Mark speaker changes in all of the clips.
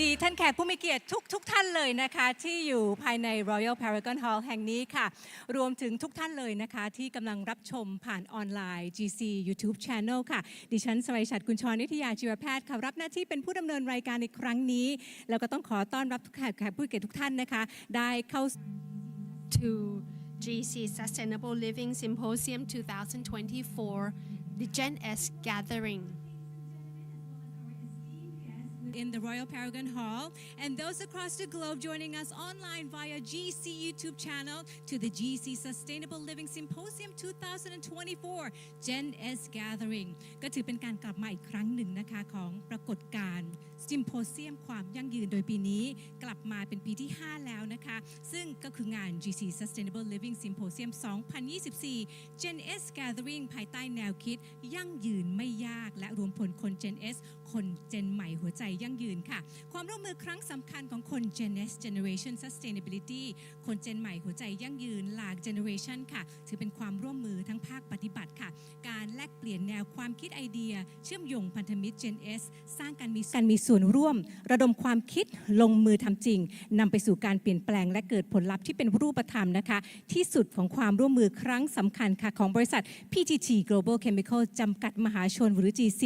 Speaker 1: ดีท่านแขกผู้มีเกียรติทุกท่านเลยนะคะที่อยู่ภายใน Royal Paragon Hall แห่งนี้ค่ะรวมถึงทุกท่านเลยนะคะที่กำลังรับชมผ่านออนไลน์ GC YouTube Channel ค่ะดิฉันสไรฉัตรกุลชรนิตยาจิรแพทย์ค่ะรับหน้าที่เป็นผู้ดำเนินรายการในครั้งนี้แล้วก็ต้องขอต้อนรับทุกแขกผู้มีเกียรติทุกท่านนะคะได้เข้า
Speaker 2: to GC Sustainable Living Symposium 2024, the Gen S Gathering.
Speaker 1: In the Royal Paragon Hall, and those across the globe joining us online via GC YouTube channel to the GC Sustainable Living Symposium 2024 Gen S Gathering ก็ถือเป็นการกลับมาอีกครั้งหนึ่งนะคะของปรากฏการณ์ Symposium ความยั่งยืนโดยปีนี้กลับมาเป็นปีที่ 5 แล้วนะคะซึ่งก็คืองาน GC Sustainable Living Symposium 2024 Gen S Gathering ภายใต้แนวคิดยั่งยืนไม่ยากและรวมพลคน Gen S คนเจนใหม่หัวใจยั่งยืนค่ะความร่วมมือครั้งสำคัญของคน Gen S Generation Sustainability คนเจนใหม่หัวใจยั่งยืนหลาก Generation ค่ะถือเป็นความร่วมมือทั้งภาคปฏิบัติค่ะการแลกเปลี่ยนแนวความคิดไอเดียเชื่อมโยงพันธมิตร Gen S สร้างการมีส่วนร่วมระดมความคิดลงมือทำจริงนำไปสู่การเปลี่ยนแปลงและเกิดผลลัพธ์ที่เป็นรูปธรรมนะคะที่สุดของความร่วมมือครั้งสำคัญค่ะของบริษัท PTT Global Chemical จำกัดมหาชนหรือ GC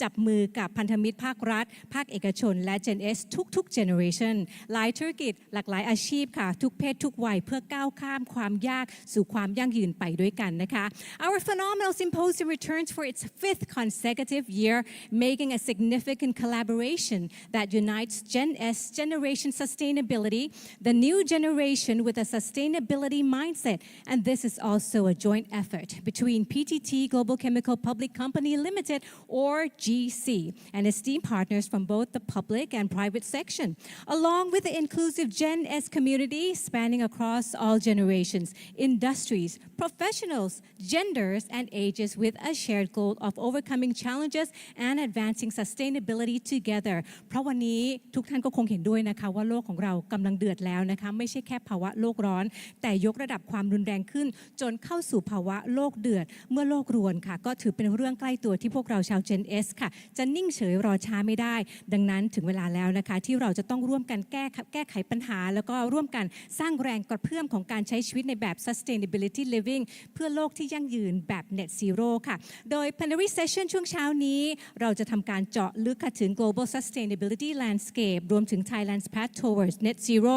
Speaker 1: จับมือกับพันธมิตรภาครัฐภาคเอกชนและ Gen S ทุก generation หลายธุรกิจหลากหลายอาชีพค่ะทุกเพศทุกวัยเพื่อก้าวข้ามความยากสู่ความยั่งยืนไปด้วยกันนะคะ Our phenomenal symposium returns for its 5th consecutive year making a significant collaboration that unites Gen S generation sustainability the new generation with a sustainability mindset and this is also a joint effort between PTT Global Chemical Public Company Limited or GC and esteemed partners from both the public and private section, along with the inclusive Gen S community spanning across all generations, industries, professionals, genders, and ages with a shared goal of overcoming challenges and advancing sustainability together. เพราะวันนี้ทุกท่านก็คงเห็นด้วยนะคะว่าโลกของเรากำลังเดือดแล้วนะคะไม่ใช่แค่ภาวะโลกร้อนแต่ยกระดับความรุนแรงขึ้นจนเข้าสู่ภาวะโลกเดือดเมื่อโลกรวนค่ะก็ถือเป็นเรื่องใกล้ตัวที่พวกเราชาว Gen S ค่ะจะนิ่งเฉยรอช้าไม่ได้ดังนั้นถึงเวลาแล้วนะคะที่เราจะต้องร่วมกันแก้ไขปัญหาแล้วก็ร่วมกันสร้างแรงกระเพื่อมของการใช้ชีวิตในแบบ sustainability living เพื่อโลกที่ยั่งยืนแบบ net zero ค่ะโดย plenary session ช่วงเช้านี้เราจะทำการเจาะลึกถึง global sustainability landscape รวมถึง Thailand's path towards net zero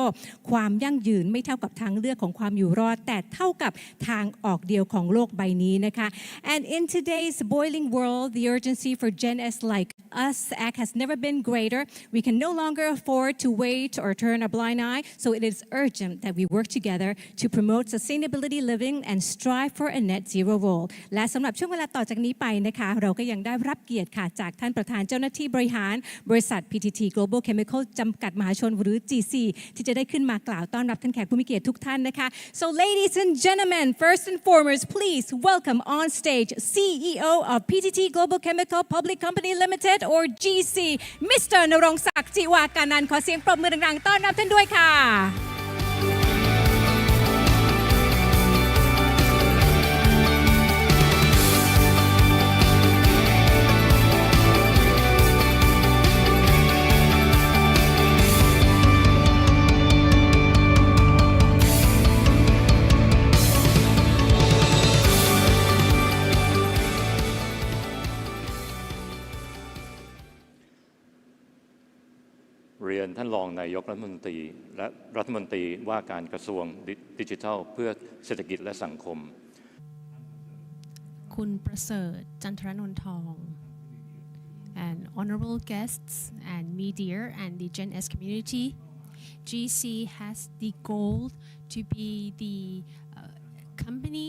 Speaker 1: ความยั่งยืนไม่เท่ากับทางเลือกของความอยู่รอดแต่เท่ากับทางออกเดียวของโลกใบนี้นะคะ and in today's boiling world the urgency for Gen S like us act has never been greater. We can no longer afford to wait or turn a blind eye, so it is urgent that we work together to promote sustainability living and strive for a net zero world. และสำหรับช่วงเวลาต่อจากนี้ไปนะคะเราก็ยังได้รับเกียรติค่ะจากท่านประธานเจ้าหน้าที่บริหารบริษัท PTT Global Chemical จำกัดมหาชนหรือ GC ที่จะได้ขึ้นมากล่าวต้อนรับท่านแขกผู้มีเกียรติทุกท่านนะคะ So ladies and gentlemen, first and foremost, please welcome on stage CEO of PTT Global Chemical Public Company Limited or GC Mr. ณรงค์ศักดิ์จิวากานันท์ขอเสียงปรบมือดังๆต้อนรับท่านด้วยค่ะ
Speaker 3: เรียนท่านรองนายกรัฐมนตรีและรัฐมนตรีว่าการกระทรวงดิจิทัลเพื่อเศรษฐกิจและสังคม
Speaker 2: คุณประเสริฐจันทรนนทอง and honorable guests and media and the Gen S community GC has the goal to be the company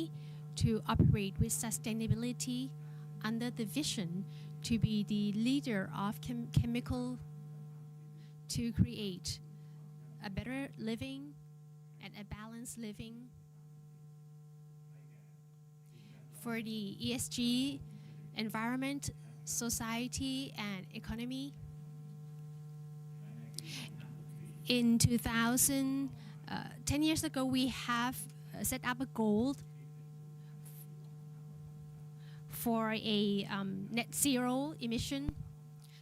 Speaker 2: to operate with sustainability under the vision to be the leader of chemical to create a better living and a balanced living for the ESG, environment, society, and economy. In 10 years ago, we have set up a goal for a net zero emission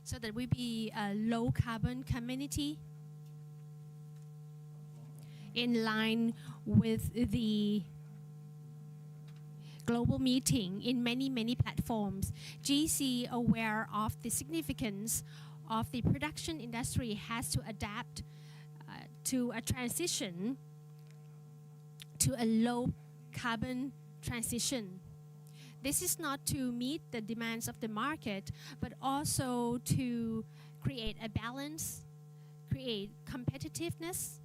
Speaker 2: so that we be a low carbon community in line with the global meeting in many platforms. GC, aware of the significance of the production industry, has to adapt to a transition to a low carbon transition. This is not to meet the demands of the market, but also to create a balance, create competitiveness,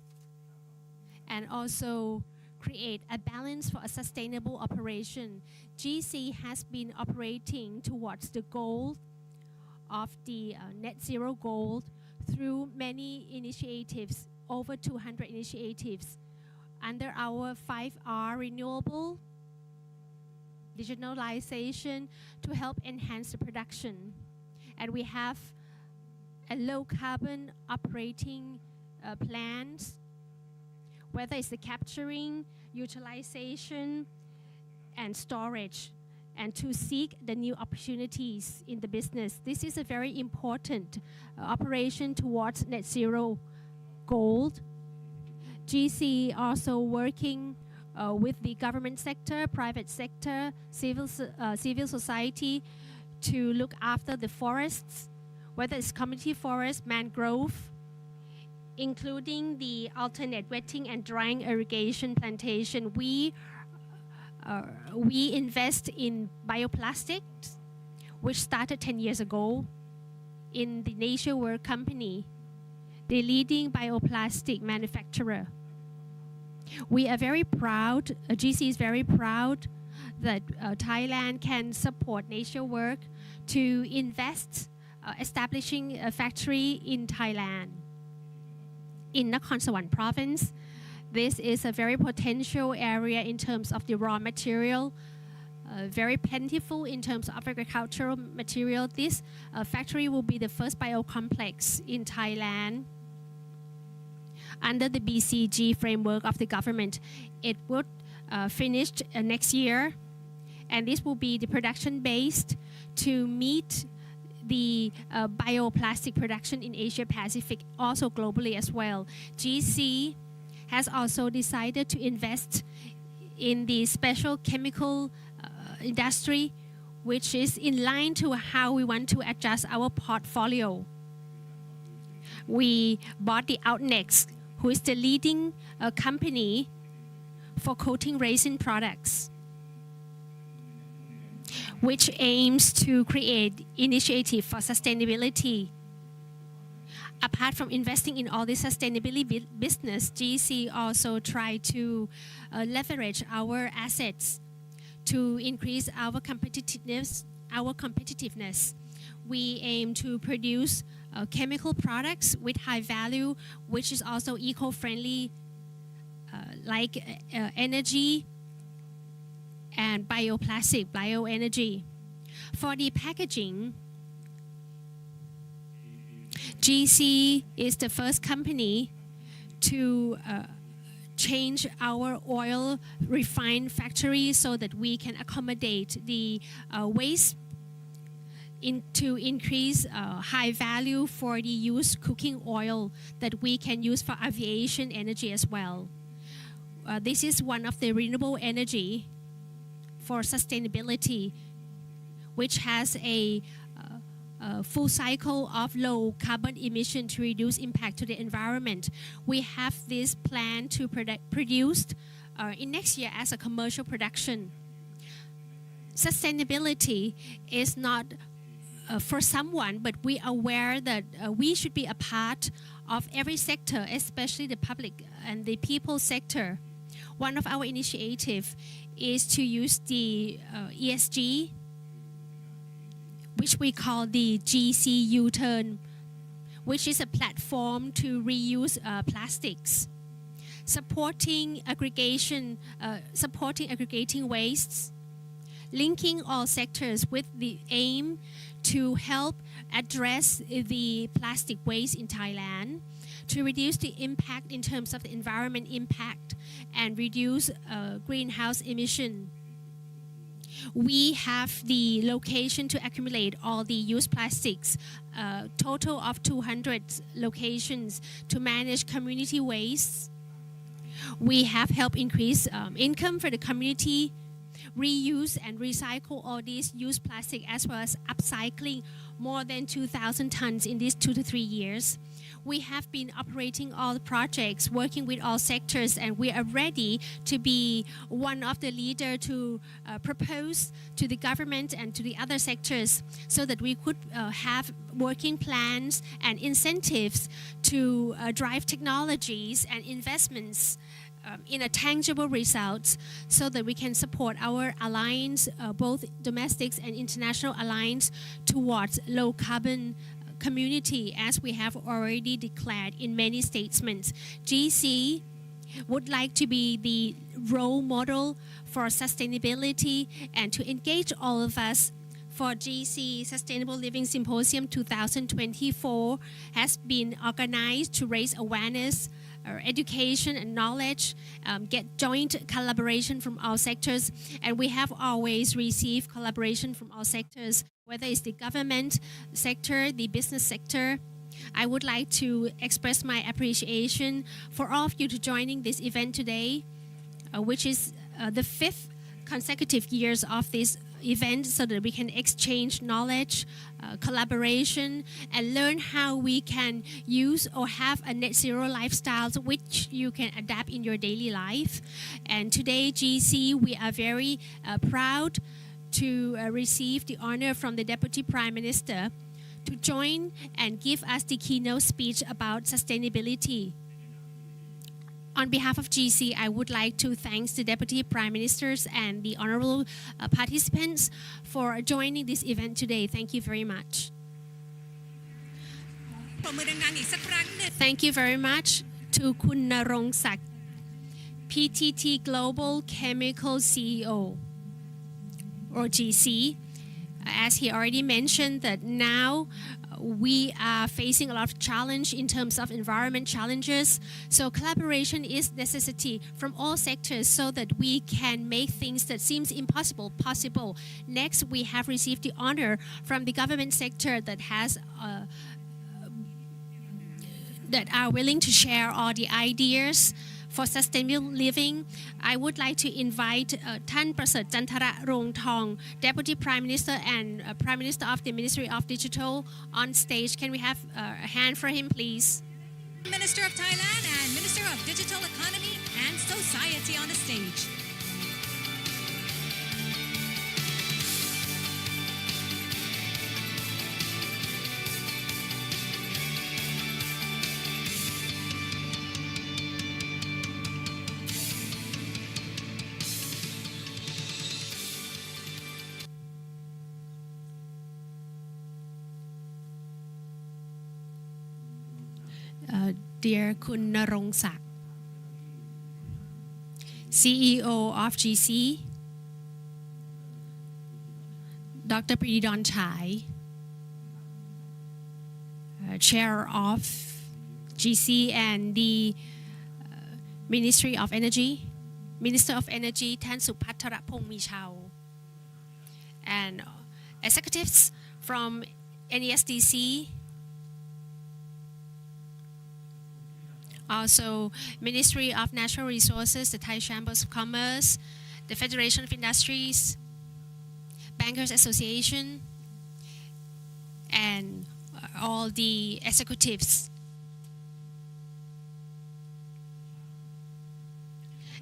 Speaker 2: and also create a balance for a sustainable operation. GC has been operating towards the goal of the net zero goal through many initiatives, over 200 initiatives, under our 5R renewable, digitalization to help enhance the production. And we have a low carbon operating plans, whether it's the capturing, utilization, and storage, and to seek the new opportunities in the business. This is a very important operation towards net zero goal. GC also working with the government sector, private sector, civil society to look after the forests, whether it's community forest, mangrove, including the alternate wetting and drying irrigation plantation. We invest in bioplastics, which started 10 years ago in the NatureWorks company, the leading bioplastic manufacturer. We are very proud, GC is very proud that Thailand can support NatureWorks to invest establishing a factory in Thailand, in Nakhon Sawan province. This is a very potential area in terms of the raw material, very plentiful in terms of agricultural material. This factory will be the first biocomplex in Thailand under the BCG framework of the government. It would finish next year, and this will be the production based to meet the bioplastic production in Asia Pacific, also globally as well. GC has also decided to invest in the special chemical industry, which is in line to how we want to adjust our portfolio. We bought the Outnext, who is the leading company for coating resin products, which aims to create initiative for sustainability. Apart from investing in all this sustainability business, GC also try to leverage our assets to increase our competitiveness. We aim to produce chemical products with high value, which is also eco-friendly, like energy and bioplastic, bioenergy. For the packaging, GC is the first company to change our oil refined factory so that we can accommodate the waste to increase high value for the used cooking oil that we can use for aviation energy as well. This is one of the renewable energy for sustainability, which has a full cycle of low carbon emission to reduce impact to the environment. We have this plan to produce in next year as a commercial production. Sustainability is not for someone, but we are aware that we should be a part of every sector, especially the public and the people sector. One of our initiatives is to use the ESG, which we call the GC U-turn, which is a platform to reuse plastics, supporting aggregating wastes, linking all sectors with the aim to help address the plastic waste in Thailand, to reduce the impact in terms of the environment impact and reduce greenhouse emission. We have the location to accumulate all the used plastics, total of 200 locations to manage community waste. We have helped increase income for the community, reuse and recycle all these used plastic, as well as upcycling more than 2,000 tons in these 2 to 3 years. We have been operating all the projects, working with all sectors, and we are ready to be one of the leaders to propose to the government and to the other sectors so that we could have working plans and incentives to drive technologies and investments in a tangible results so that we can support our alliance, both domestic and international alliance, towards low carbon community, as we have already declared in many statements. GC would like to be the role model for sustainability and to engage all of us. For GC Sustainable Living Symposium 2024 has been organized to raise awareness, education and knowledge, get joint collaboration from all sectors, and we have always received collaboration from all sectors, whether it's the government sector, the business sector. I would like to express my appreciation for all of you to joining this event today, which is the 5th consecutive years of this event, so that we can exchange knowledge, collaboration, and learn how we can use or have a net zero lifestyle which you can adapt in your daily life. And today, GC, we are very proud to receive the honor from the Deputy Prime Minister to join and give us the keynote speech about sustainability. On behalf of GC, I would like to thank the Deputy Prime Ministers and the honorable participants for joining this event today. Thank you very much. Thank you very much to Kun Narongsak, PTT Global Chemical CEO, or GC. As he already mentioned, that now we are facing a lot of challenge in terms of environment challenges. So collaboration is necessity from all sectors so that we can make things that seems impossible possible. Next, we have received the honor from the government sector that has that are willing to share all the ideas for sustainable living. I would like to invite Tan Praset Jantara Rongthong, Deputy Prime Minister and Prime Minister of the Ministry of Digital, on stage. Can we have a hand for him, please?
Speaker 1: Minister of Thailand and Minister of Digital Economy and Society on the stage.
Speaker 2: Dear Kun Narongsak, CEO of GC, Dr. Pridon Chai, Chair of GC and the Ministry of Energy, Minister of Energy Tan Supathara Phongmichao, and executives from NESDC, also Ministry of Natural Resources, the Thai Chambers of Commerce, the Federation of Industries, Bankers Association, and all the executives,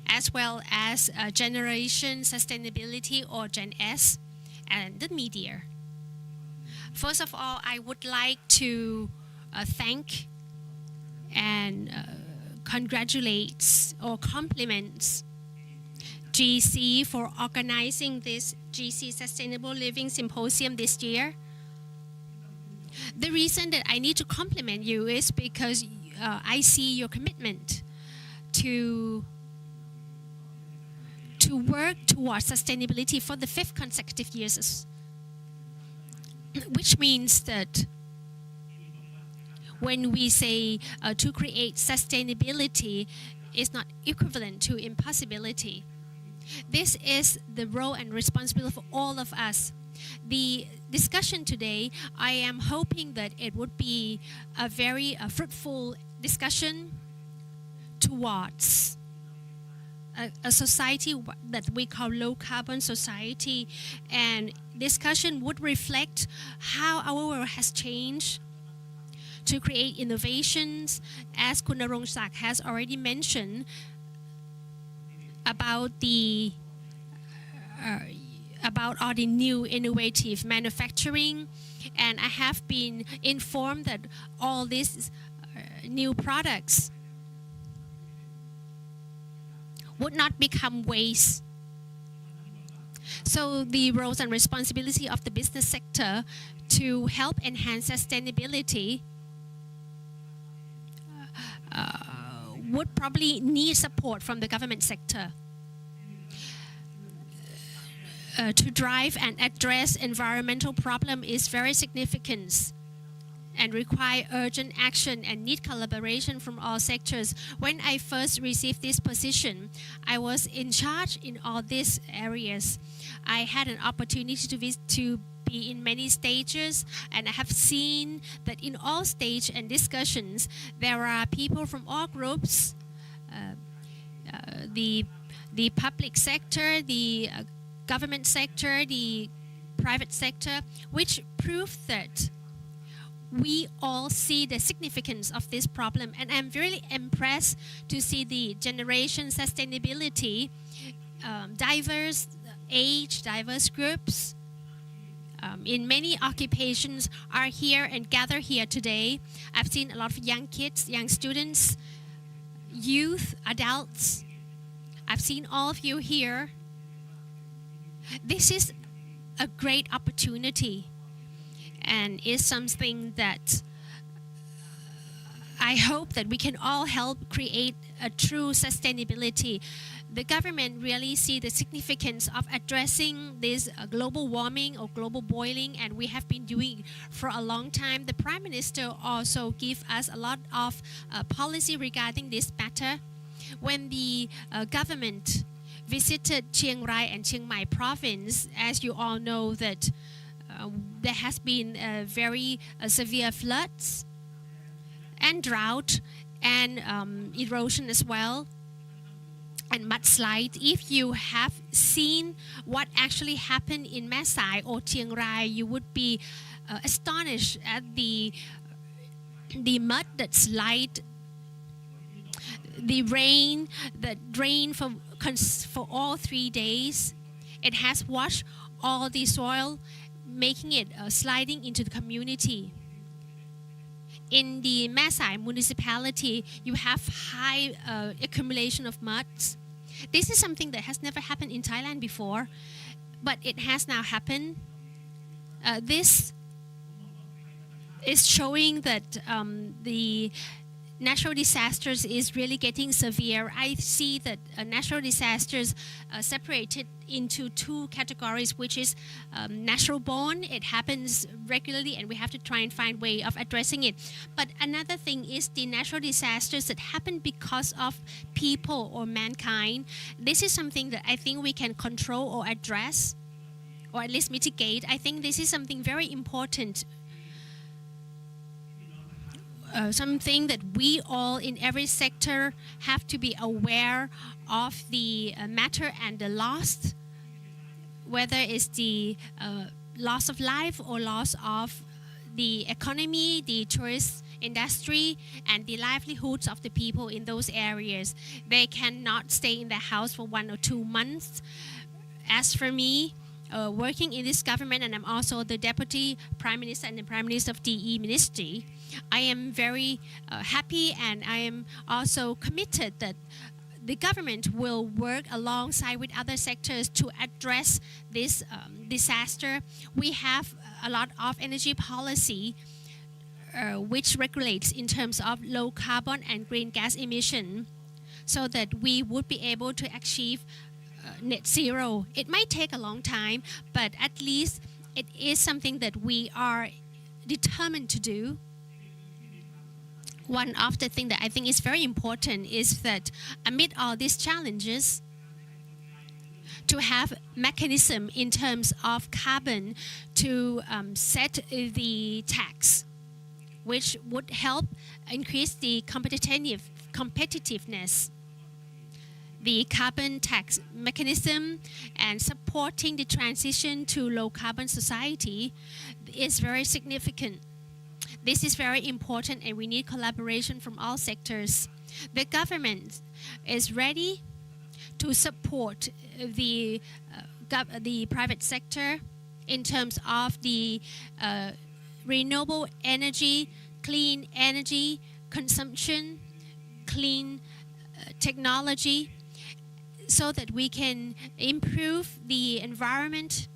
Speaker 2: as well as Generation Sustainability or Gen S, and the media. First of all, I would like to thank and congratulates or compliments GC for organizing this GC Sustainable Living Symposium this year. The reason that I need to compliment you is because I see your commitment to work towards sustainability for the 5th consecutive years, which means that when we say to create sustainability is not equivalent to impossibility. This is the role and responsibility for all of us. The discussion today, I am hoping that it would be a very fruitful discussion towards a society that we call low carbon society, and discussion would reflect how our world has changed to create innovations, as Kun Narongsak has already mentioned about all the new innovative manufacturing, and I have been informed that all these new products would not become waste. So the roles and responsibility of the business sector to help enhance sustainability would probably need support from the government sector to drive and address environmental problem is very significant and require urgent action and need collaboration from all sectors. When I first received this position, I was in charge in all these areas. I had an opportunity to be in many stages, and I have seen that in all stages and discussions, there are people from all groups, the public sector, the government sector, the private sector, which prove that we all see the significance of this problem. And I'm really impressed to see the generation sustainability, diverse age, diverse groups in many occupations are here and gather here today. I've seen a lot of young kids, young students, youth, adults. I've seen all of you here. This is a great opportunity, and is something that I hope that we can all help create a true sustainability. The government really see the significance of addressing this global warming or global boiling, and we have been doing for a long time. The Prime Minister also give us a lot of policy regarding this matter. When the government visited Chiang Rai and Chiang Mai province, as you all know that there has been very severe floods and drought and erosion as well, and mudslide. If you have seen what actually happened in Masai or Chiang Rai, you would be astonished at the mud that slide, the rain that rained for all 3 days. It has washed all the soil, making it sliding into the community. In the Masai municipality, you have high accumulation of muds. This is something that has never happened in Thailand before, but it has now happened. This is showing that the natural disasters is really getting severe. I see that natural disasters separated into two categories, which is natural born. It happens regularly and we have to try and find way of addressing it. But another thing is the natural disasters that happen because of people or mankind. This is something that I think we can control or address, or at least mitigate. I think this is something very important. Something that we all in every sector have to be aware of the matter and the loss, whether it's the loss of life or loss of the economy, the tourist industry, and the livelihoods of the people in those areas. They cannot stay in their house for 1 or 2 months. As for me, working in this government, and I'm also the Deputy Prime Minister and the Prime Minister of DE Ministry, I am very happy, and I am also committed that the government will work alongside with other sectors to address this disaster. We have a lot of energy policy which regulates in terms of low carbon and green gas emission, so that we would be able to achieve net zero. It might take a long time, but at least it is something that we are determined to do. One of the things that I think is very important is that amid all these challenges, to have mechanism in terms of carbon to set the tax, which would help increase the competitiveness. The carbon tax mechanism and supporting the transition to low carbon society is very significant. This is very important and we need collaboration from all sectors. The government is ready to support the private sector in terms of the renewable energy, clean energy consumption, clean technology, so that we can improve the environment.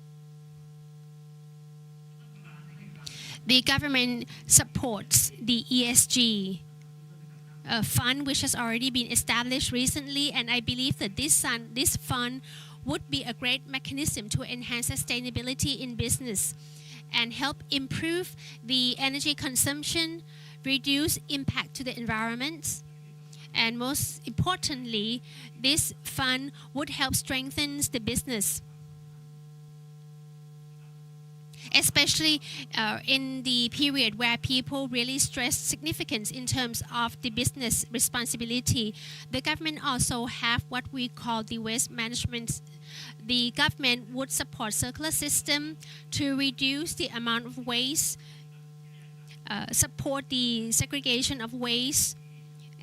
Speaker 2: The government supports the ESG fund, which has already been established recently, and I believe that this fund would be a great mechanism to enhance sustainability in business and help improve the energy consumption, reduce impact to the environment, and most importantly, this fund would help strengthen the business, especially in the period where people really stress significance in terms of the business responsibility. The government also have what we call the waste management. The government would support circular system to reduce the amount of waste, support the segregation of waste,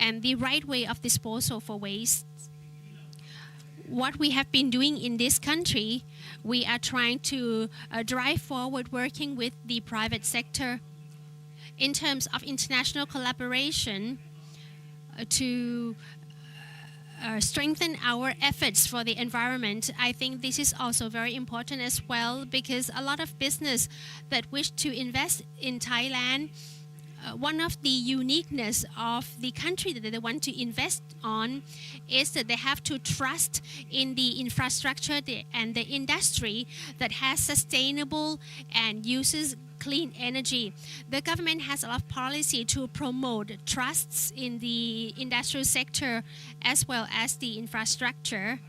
Speaker 2: and the right way of disposal for waste. What we have been doing in this country, we are trying to drive forward working with the private sector in terms of international collaboration to strengthen our efforts for the environment. I think this is also very important as well, because a lot of business that wish to invest in Thailand, one of the uniqueness of the country that they want to invest on is that they have to trust in the infrastructure and the industry that has sustainable and uses clean energy. The government has a lot of policy to promote trusts in the industrial sector as well as the infrastructure.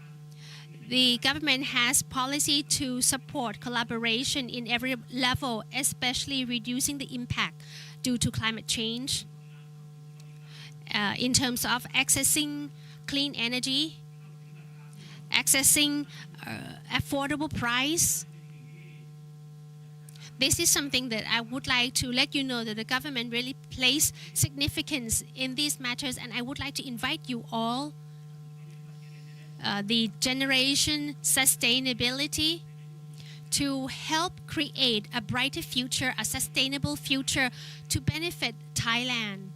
Speaker 2: The government has policy to support collaboration in every level, especially reducing the impact due to climate change. In terms of accessing clean energy, accessing affordable price. This is something that I would like to let you know that the government really places significance in these matters, and I would like to invite you all, the generation sustainability, to help create a brighter future, a sustainable future to benefit Thailand.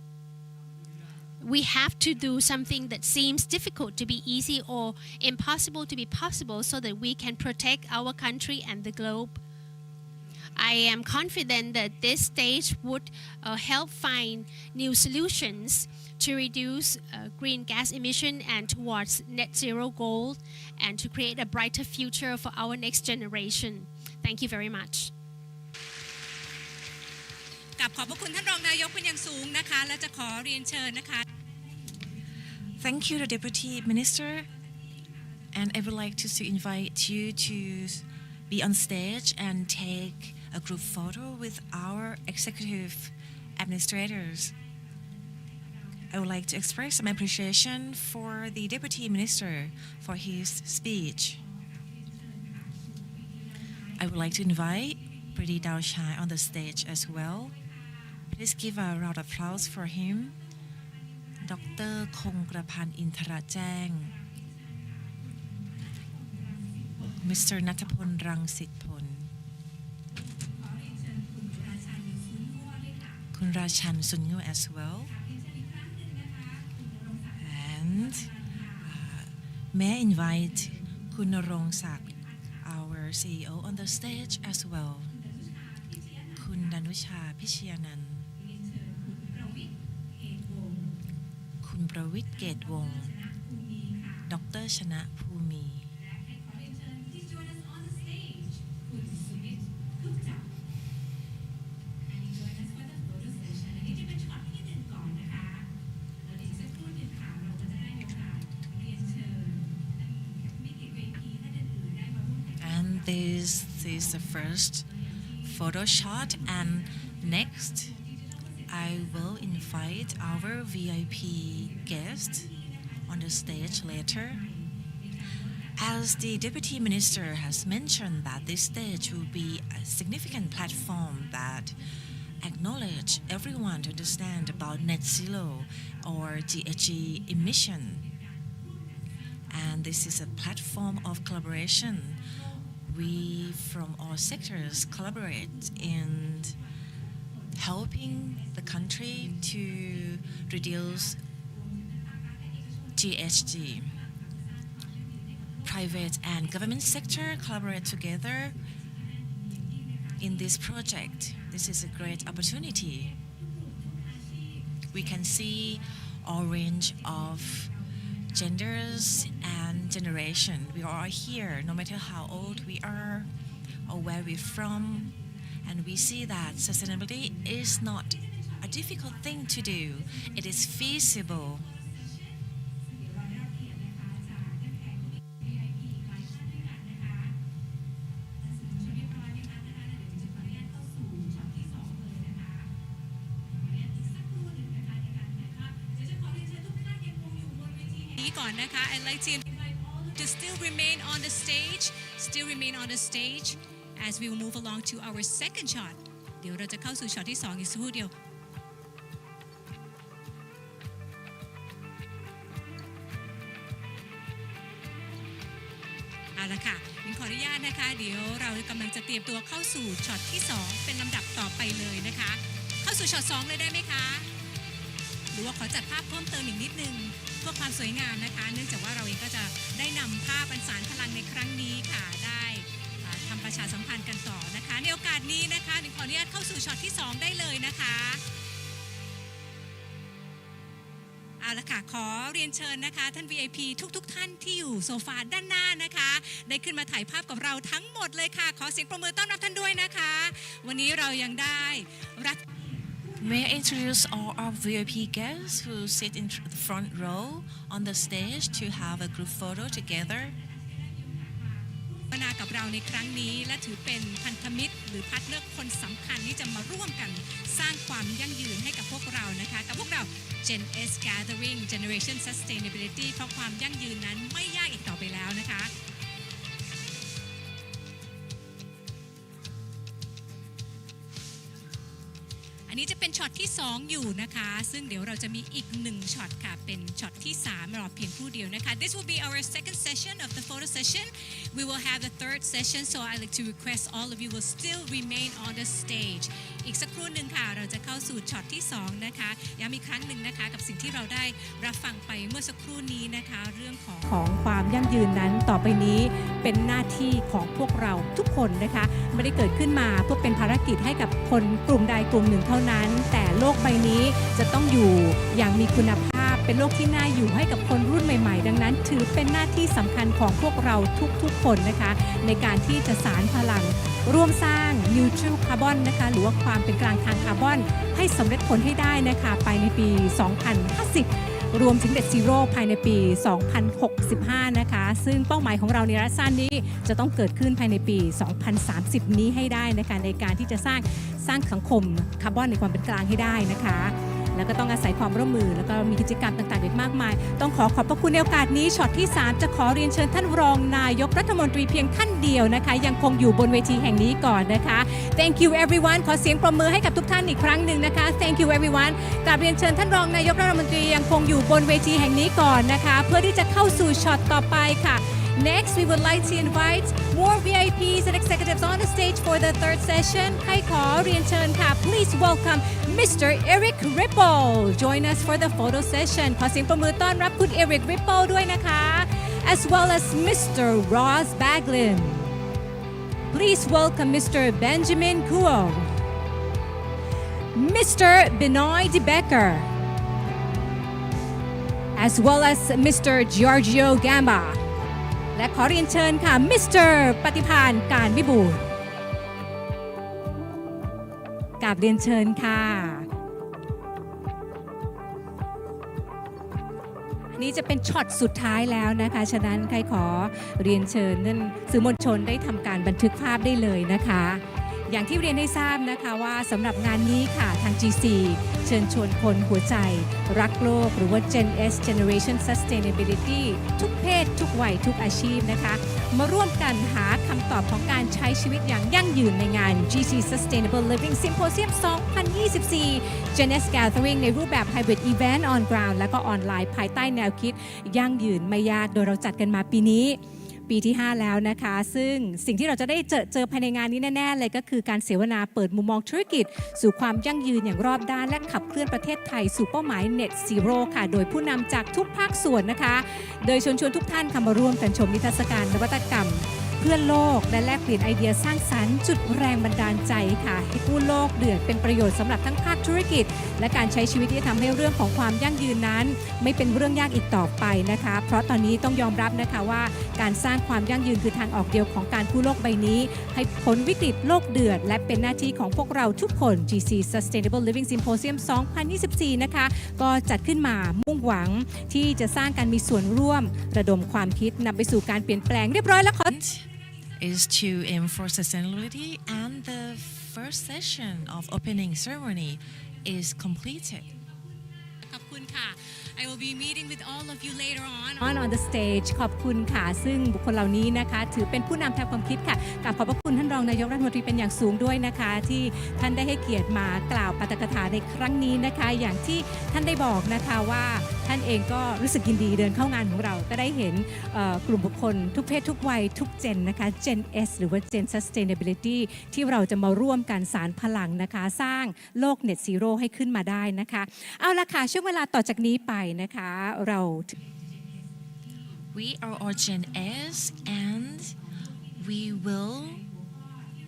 Speaker 2: We have to do something that seems difficult to be easy or impossible to be possible so that we can protect our country and the globe. I am confident that this stage would help find new solutions to reduce green gas emission and towards net zero goal and to create a brighter future for our next generation. Thank you very much.
Speaker 1: กับขอบพระคุณท่านรองนายกเป็นอย่างสูงนะคะและจะขอเรียนเชิญนะคะ
Speaker 4: Thank you, the Deputy Minister, and I would like to invite you to be on stage and take a group photo with our executive administrators. I would like to express some appreciation for the Deputy Minister for his speech. I would like to invite Pretty Dawshai on the stage as well. Please give a round of applause for him. Dr. Kongkrapan Intarajang, Mr. Natapon Rangsitpon, Kun Rachan Sunyu as well. And may I invite Kun Narongsak, our CEO, on the stage as well. Kun Danusha Pishianan, Kun Prawit Gatewong, Dr. Chana Phumi. This is the first photo shot, and next I will invite our VIP guest on the stage later. As the Deputy Minister has mentioned that this stage will be a significant platform that acknowledge everyone to understand about net zero or GHG emission. And this is a platform of collaboration. We from all sectors collaborate in helping the country to reduce GHG. Private and government sector collaborate together in this project. This is a great opportunity. We can see a range of genders and generation. We are all here, no matter how old we are or where we're from. And we see that sustainability is not a difficult thing to do. It is feasible.
Speaker 1: I'd like to still remain on the stage as we will move along to our second shot. เดี๋ยวเราจะเข้าสู่ช็อตที่2อีกสักครู่เดียวเอาละค่ะขออนุญาตนะคะเดี๋ยวเรากำลังจะเตรียมตัวเข้าสู่ช็อตที่2เป็นลำดับต่อไปเลยนะคะเข้าสู่ช็อต2เลยได้ไหมคะหรือว่าขอจัดภาพเพิ่มเติมอีกนิดนึงเพื่อความสวยงามนะคะเนื่องจากว่าเราเองก็จะได้นำภาพอันสารพลังในครั้งนี้ค่ะได้ทำประชาสัมพันธ์กันต่อนะคะในโอกาสนี้นะคะขออนุญาตเข้าสู่ช็อตที่2ได้เลยนะคะเอาละค่ะขอเรียนเชิญนะคะท่าน VIP ทุกท่านที่อยู่โซฟาด้านหน้านะคะได้ขึ้นมาถ่ายภาพกับเราทั้งหมดเลยค่ะขอเสียงปรบมือต้อนรับท่านด้วยนะคะวันนี้เรายังได้รับ
Speaker 4: May I introduce all our VIP guests who sit in the front row on the stage to have a group photo together.
Speaker 1: นากับเราในครั้งนี้และถือเป็นพันธมิตรหรือพาร์ทเนอร์คนสำคัญที่จะมาร่วมกันสร้างความยั่งยืนให้กับพวกเรานะคะกับพวกเรา Gen S Gathering Generation Sustainability เพราะความยั่งยืนนั้นไม่ยากอีกต่อไปแล้วนะคะอันนี้จะเป็นช็อตที่2อยู่นะคะซึ่งเดี๋ยวเราจะมีอีก1ช็อตค่ะเป็นช็อตที่3รอเพียงครู่เดียวนะคะ This will be our second session of the photo session. We will have the third session, so I'd like to request all of you will still remain on the stage. อีกสักครู่หนึ่งค่ะเราจะเข้าสู่ช็อตที่2นะคะย้ำอีกครั้งหนึ่งนะคะกับสิ่งที่เราได้รับฟังไปเมื่อสักครู่นี้นะคะเรื่องของความยั่งยืนนั้นต่อไปนี้เป็นหน้าที่ของพวกเราทุกคนนะคะไม่ได้เกิดขึ้นมาเพื่อเป็นภารกิจให้กับคนกลุ่มใดกลุ่มหนึ่งเท่านั้นแต่โลกใบนี้จะต้องอยู่อย่างมีคุณภาพเป็นโลกที่น่าอยู่ให้กับคนรุ่นใหม่ๆดังนั้นถือเป็นหน้าที่สำคัญของพวกเราทุกๆคนนะคะในการที่จะสานพลังร่วมสร้าง neutral carbon นะคะหรือว่าความเป็นกลางทางคาร์บอนให้สำเร็จผลให้ได้นะคะภายในปี 2050 รวมถึง Net Zero ภายในปี 2065 นะคะซึ่งเป้าหมายของเราในระยะสั้นนี้จะต้องเกิดขึ้นภายในปี 2030 นี้ให้ได้นะคะในการที่จะสร้างสังคมคาร์บอนในความเป็นกลางให้ได้นะคะแล้วก็ต้องอาศัยความร่วมมือแล้วก็มีกิจกรรมต่างๆอีกมากมายต้องขอบพระคุณในโอกาสนี้ช็อตที่3จะขอเรียนเชิญท่านรองนายกรัฐมนตรีเพียงท่านเดียวนะคะยังคงอยู่บนเวทีแห่งนี้ก่อนนะคะ Thank you everyone ขอเสียงปรบมือให้กับทุกท่านอีกครั้งหนึ่งนะคะ Thank you everyone กราบเรียนเชิญท่านรองนายกรัฐมนตรียังคงอยู่บนเวทีแห่งนี้ก่อนนะคะเพื่อที่จะเข้าสู่ช็อตต่อไปค่ะNext, we would like to invite more VIPs and executives on the stage for the third session. ให้ขอเรียนเชิญค่ะ Please welcome Mr. Eric Ripple. Join us for the photo session. ขอเสียงปรบมือต้อนรับคุณ Eric Ripple ด้วยนะคะ As well as Mr. Ross Baglin. Please welcome Mr. Benjamin Kuo. Mr. Benoit De Becker. As well as Mr. Giorgio Gamba.และขอเรียนเชิญค่ะมิสเตอร์ปฏิภาณการวิบูลย์กราบเรียนเชิญค่ะใน นี้จะเป็นช็อตสุดท้ายแล้วนะคะฉะนั้นใครขอเรียนเชิญท่านสื่อมวลชนได้ทำการบันทึกภาพได้เลยนะคะอย่างที่เรียนให้ทราบนะคะว่าสำหรับงานนี้ค่ะทาง GC เชิญชวนคนหัวใจรักโลกหรือว่า Gen S Generation Sustainability ทุกเพศทุกวัยทุกอาชีพนะคะมาร่วมกันหาคำตอบของการใช้ชีวิตอย่างยั่งยืนในงาน GC Sustainable Living Symposium 2024 Gen S Gathering ในรูปแบบ Hybrid Event on Ground และก็ออนไลน์ภายใต้แนวคิดยั่งยืนไม่ยากโดยเราจัดกันมาปีนี้ปีที่ 5 แล้วนะคะซึ่งสิ่งที่เราจะได้เจอภายในงานนี้แน่ๆเลยก็คือการเสวนาเปิดมุมมองธุรกิจสู่ความยั่งยืนอย่างรอบด้านและขับเคลื่อนประเทศไทยสู่เป้าหมาย Net Zero ค่ะโดยผู้นำจากทุกภาคส่วนนะคะโดยชวนทุกท่านเข้ามาร่วมกันชมนิทรรศการนวัตกรรมเพื่อโลกและแลกเปลี่ยนไอเดียสร้างสรรค์จุดแรงบันดาลใจค่ะให้ผู้โลกเดือดเป็นประโยชน์สำหรับทั้งภาคธุรกิจและการใช้ชีวิตที่ทำให้เรื่องของความยั่งยืนนั้นไม่เป็นเรื่องยากอีกต่อไปนะคะเพราะตอนนี้ต้องยอมรับนะคะว่าการสร้างความยั่งยืนคือทางออกเดียวของการผู้โลกใบนี้ให้พ้นวิกฤตโลกเดือดและเป็นหน้าที่ของพวกเราทุกคน GC Sustainable Living Symposium 2024 นะคะก็จัดขึ้นมามุ่งหวังที่จะสร้างการมีส่วนร่วมระดมความคิดนำไปสู่การเปลี่ยนแปลงเรียบร้อยแล้วขอ
Speaker 4: is to aim for sustainability, and the first session of opening ceremony is completed.
Speaker 1: ขอบคุณค่ะ I will be meeting with all of you later on the stage ขอบคุณค่ะซึ่งบุคคลเหล่านี้นะคะถือเป็นผู้นำทางความคิดค่ะกราบขอบพระคุณท่านรองนายกรัฐมนตรีเป็นอย่างสูงด้วยนะคะที่ท่านได้ให้เกียรติมากล่าวปาฐกถาในครั้งนี้นะคะอย่างที่ท่านได้บอกนะคะว่าท่านเองก็รู้สึกยินดีเดินเข้างานของเราก็ได้เห็นกลุ่มบุคคลทุกเพศทุกวัยทุกเจนนะคะ Gen S หรือว่า Gen Sustainability ที่เราจะมาร่วมกันสานพลังนะคะสร้างโลก Net Zero ให้ขึ้นมาได้นะคะเอาละค่ะช่วงเวลาต่อจากนี้ไปนะคะเรา
Speaker 4: We are all Gen S and we will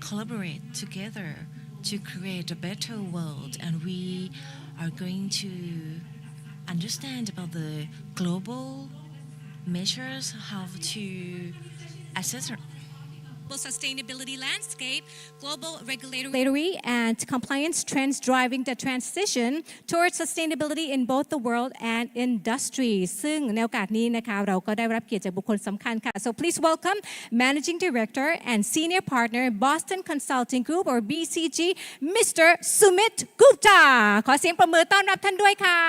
Speaker 4: collaborate together to create a better world, and we are going to understand about the global measures, how to assess
Speaker 1: sustainability landscape, global regulatory and compliance trends driving the transition towards sustainability in both the world and industry ซึ่งในโอกาสนี้นะคะเราก็ได้รับเกียรติจากบุคคลสำคัญค่ะ so please welcome Managing Director and Senior Partner Boston Consulting Group or BCG Mr. Sumit Gupta ขอเสียงปรบมือต้อนรับท่านด้วยค่ะ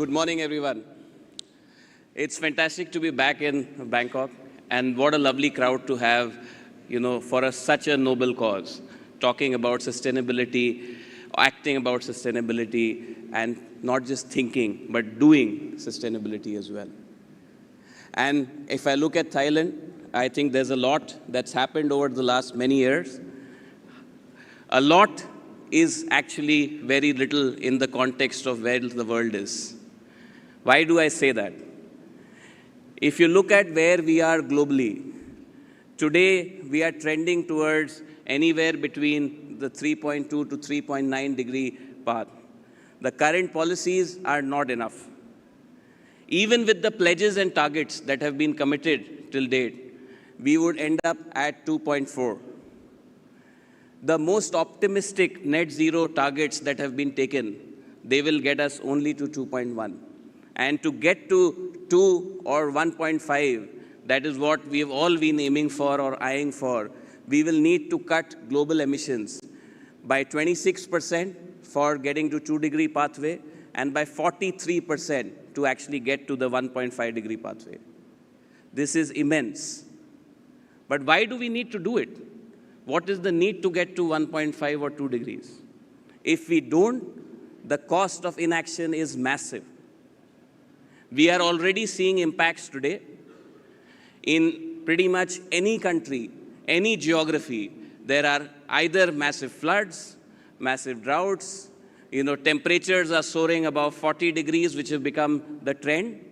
Speaker 5: Good morning, everyone. It's fantastic to be back in Bangkok, and what a lovely crowd to have, for such a noble cause, talking about sustainability, acting about sustainability, and not just thinking, but doing sustainability as well. And if I look at Thailand, I think there's a lot that's happened over the last many years. A lot is actually very little in the context of where the world is. Why do I say that? If you look at where we are globally, today we are trending towards anywhere between the 3.2 to 3.9 degree path. The current policies are not enough. Even with the pledges and targets that have been committed till date, we would end up at 2.4. The most optimistic net zero targets that have been taken, they will get us only to 2.1. And to get to 2 or 1.5, that is what we have all been aiming for or eyeing for, we will need to cut global emissions by 26% for getting to 2-degree pathway, and by 43% to actually get to the 1.5-degree pathway. This is immense. But why do we need to do it? What is the need to get to 1.5 or 2 degrees? If we don't, the cost of inaction is massive. We are already seeing impacts today in pretty much any country, any geography. There are either massive floods, massive droughts, temperatures are soaring above 40 degrees, which have become the trend.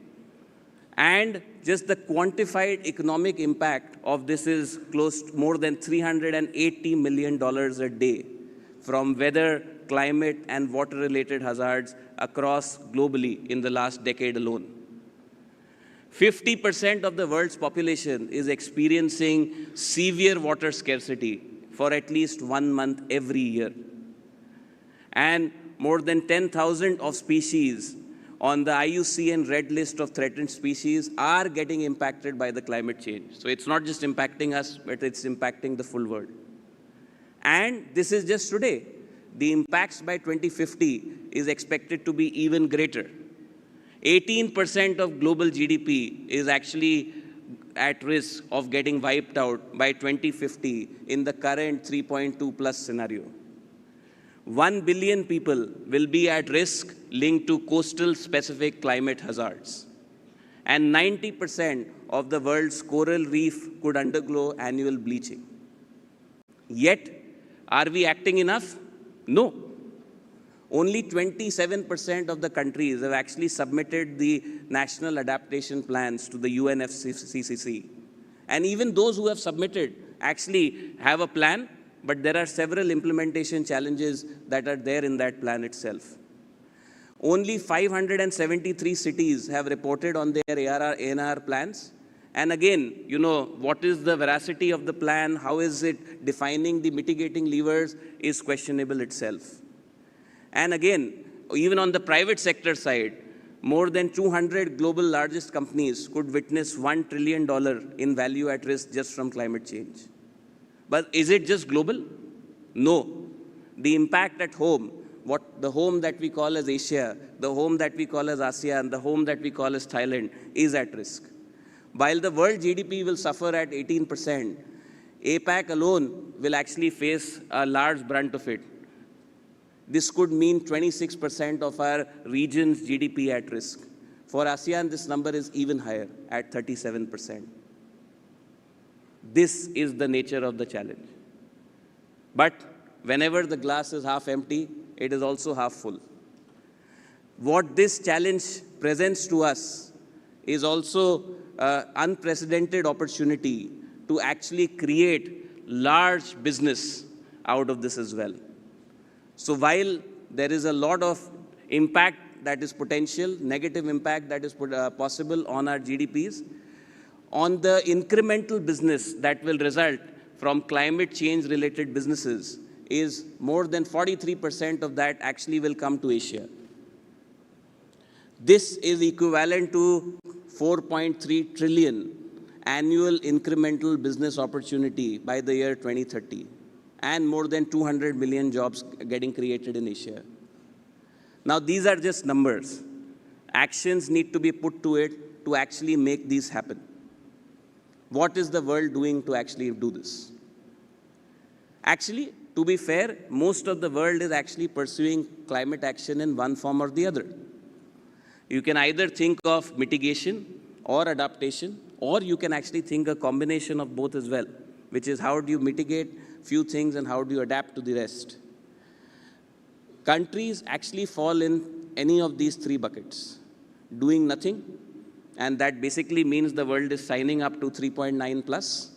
Speaker 5: And just the quantified economic impact of this is close to more than $380 million a day from weather, climate, and water-related hazards across globally in the last decade alone. 50% of the world's population is experiencing severe water scarcity for at least 1 month every year. And more than 10,000 of species on the IUCN Red List of threatened species are getting impacted by the climate change. So it's not just impacting us, but it's impacting the full world. And this is just today. The impacts by 2050 is expected to be even greater. 18% of global GDP is actually at risk of getting wiped out by 2050 in the current 3.2 plus scenario. 1 billion people will be at risk linked to coastal specific climate hazards. And 90% of the world's coral reef could undergo annual bleaching. Yet, are we acting enough? No. Only 27% of the countries have actually submitted the national adaptation plans to the UNFCCC. And even those who have submitted actually have a plan, but there are several implementation challenges that are there in that plan itself. Only 573 cities have reported on their ARR, ANR plans. And again, what is the veracity of the plan? How is it defining the mitigating levers is questionable itself. And again, even on the private sector side, more than 200 global largest companies could witness $1 trillion in value at risk just from climate change. But is it just global? No. The impact at home, the home that we call as Asia, the home that we call as ASEAN, the home that we call as Thailand is at risk. While the world GDP will suffer at 18%, APAC alone will actually face a large brunt of it. This could mean 26% of our region's GDP at risk. For ASEAN, this number is even higher, at 37%. This is the nature of the challenge. But whenever the glass is half empty, it is also half full. What this challenge presents to us is also an unprecedented opportunity to actually create large business out of this as well. So while there is a lot of impact that is potential, negative impact that is possible on our GDPs, on the incremental business that will result from climate change related businesses is more than 43% of that actually will come to Asia. This is equivalent to 4.3 trillion annual incremental business opportunity by the year 2030. And more than 200 million jobs getting created in Asia. Now, these are just numbers. Actions need to be put to it to actually make these happen. What is the world doing to actually do this? Actually, to be fair, most of the world is actually pursuing climate action in one form or the other. You can either think of mitigation or adaptation, or you can actually think a combination of both as well, which is how do you mitigate few things and how do you adapt to the rest. Countries actually fall in any of these three buckets. Doing nothing, and that basically means the world is signing up to 3.9 plus.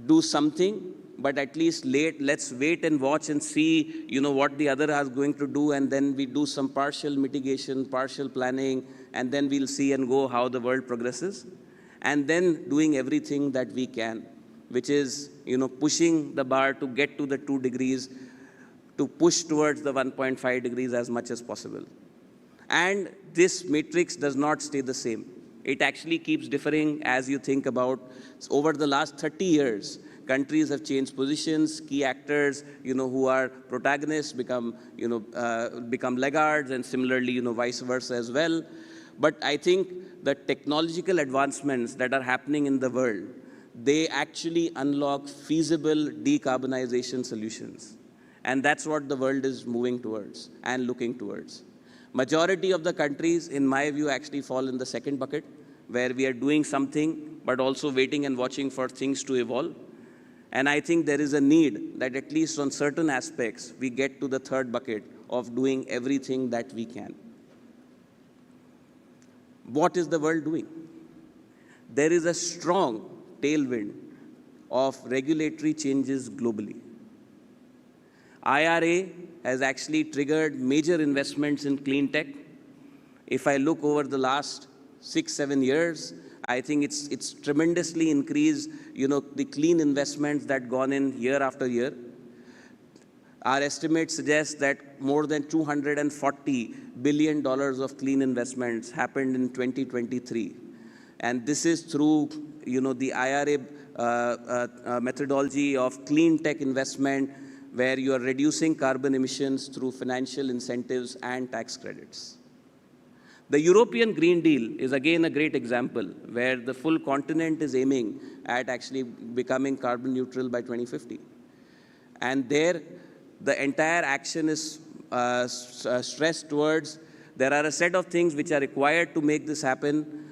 Speaker 5: Do something, but at least let's wait and watch and see what the other is going to do, and then we do some partial mitigation, partial planning, and then we'll see and go how the world progresses. And then doing everything that we can, which is pushing the bar to get to the 2 degrees, to push towards the 1.5 degrees as much as possible. And this matrix does not stay the same. It actually keeps differing as you think about, over the last 30 years, countries have changed positions, key actors, who are protagonists become laggards, and similarly, vice versa as well. But I think the technological advancements that are happening in the world, they actually unlock feasible decarbonization solutions. And that's what the world is moving towards and looking towards. Majority of the countries, in my view, actually fall in the second bucket, where we are doing something, but also waiting and watching for things to evolve. And I think there is a need that at least on certain aspects, we get to the third bucket of doing everything that we can. What is the world doing? there is a strong tailwind of regulatory changes globally. IRA has actually triggered major investments in clean tech. If I look over the last 6-7 years, I think it's tremendously increased, the clean investments that gone in year after year. Our estimates suggest that more than $240 billion of clean investments happened in 2023. And this is through, the IRA methodology of clean tech investment, where you are reducing carbon emissions through financial incentives and tax credits. The European Green Deal is again a great example, where the full continent is aiming at actually becoming carbon neutral by 2050. And there, the entire action is stressed towards, there are a set of things which are required to make this happen.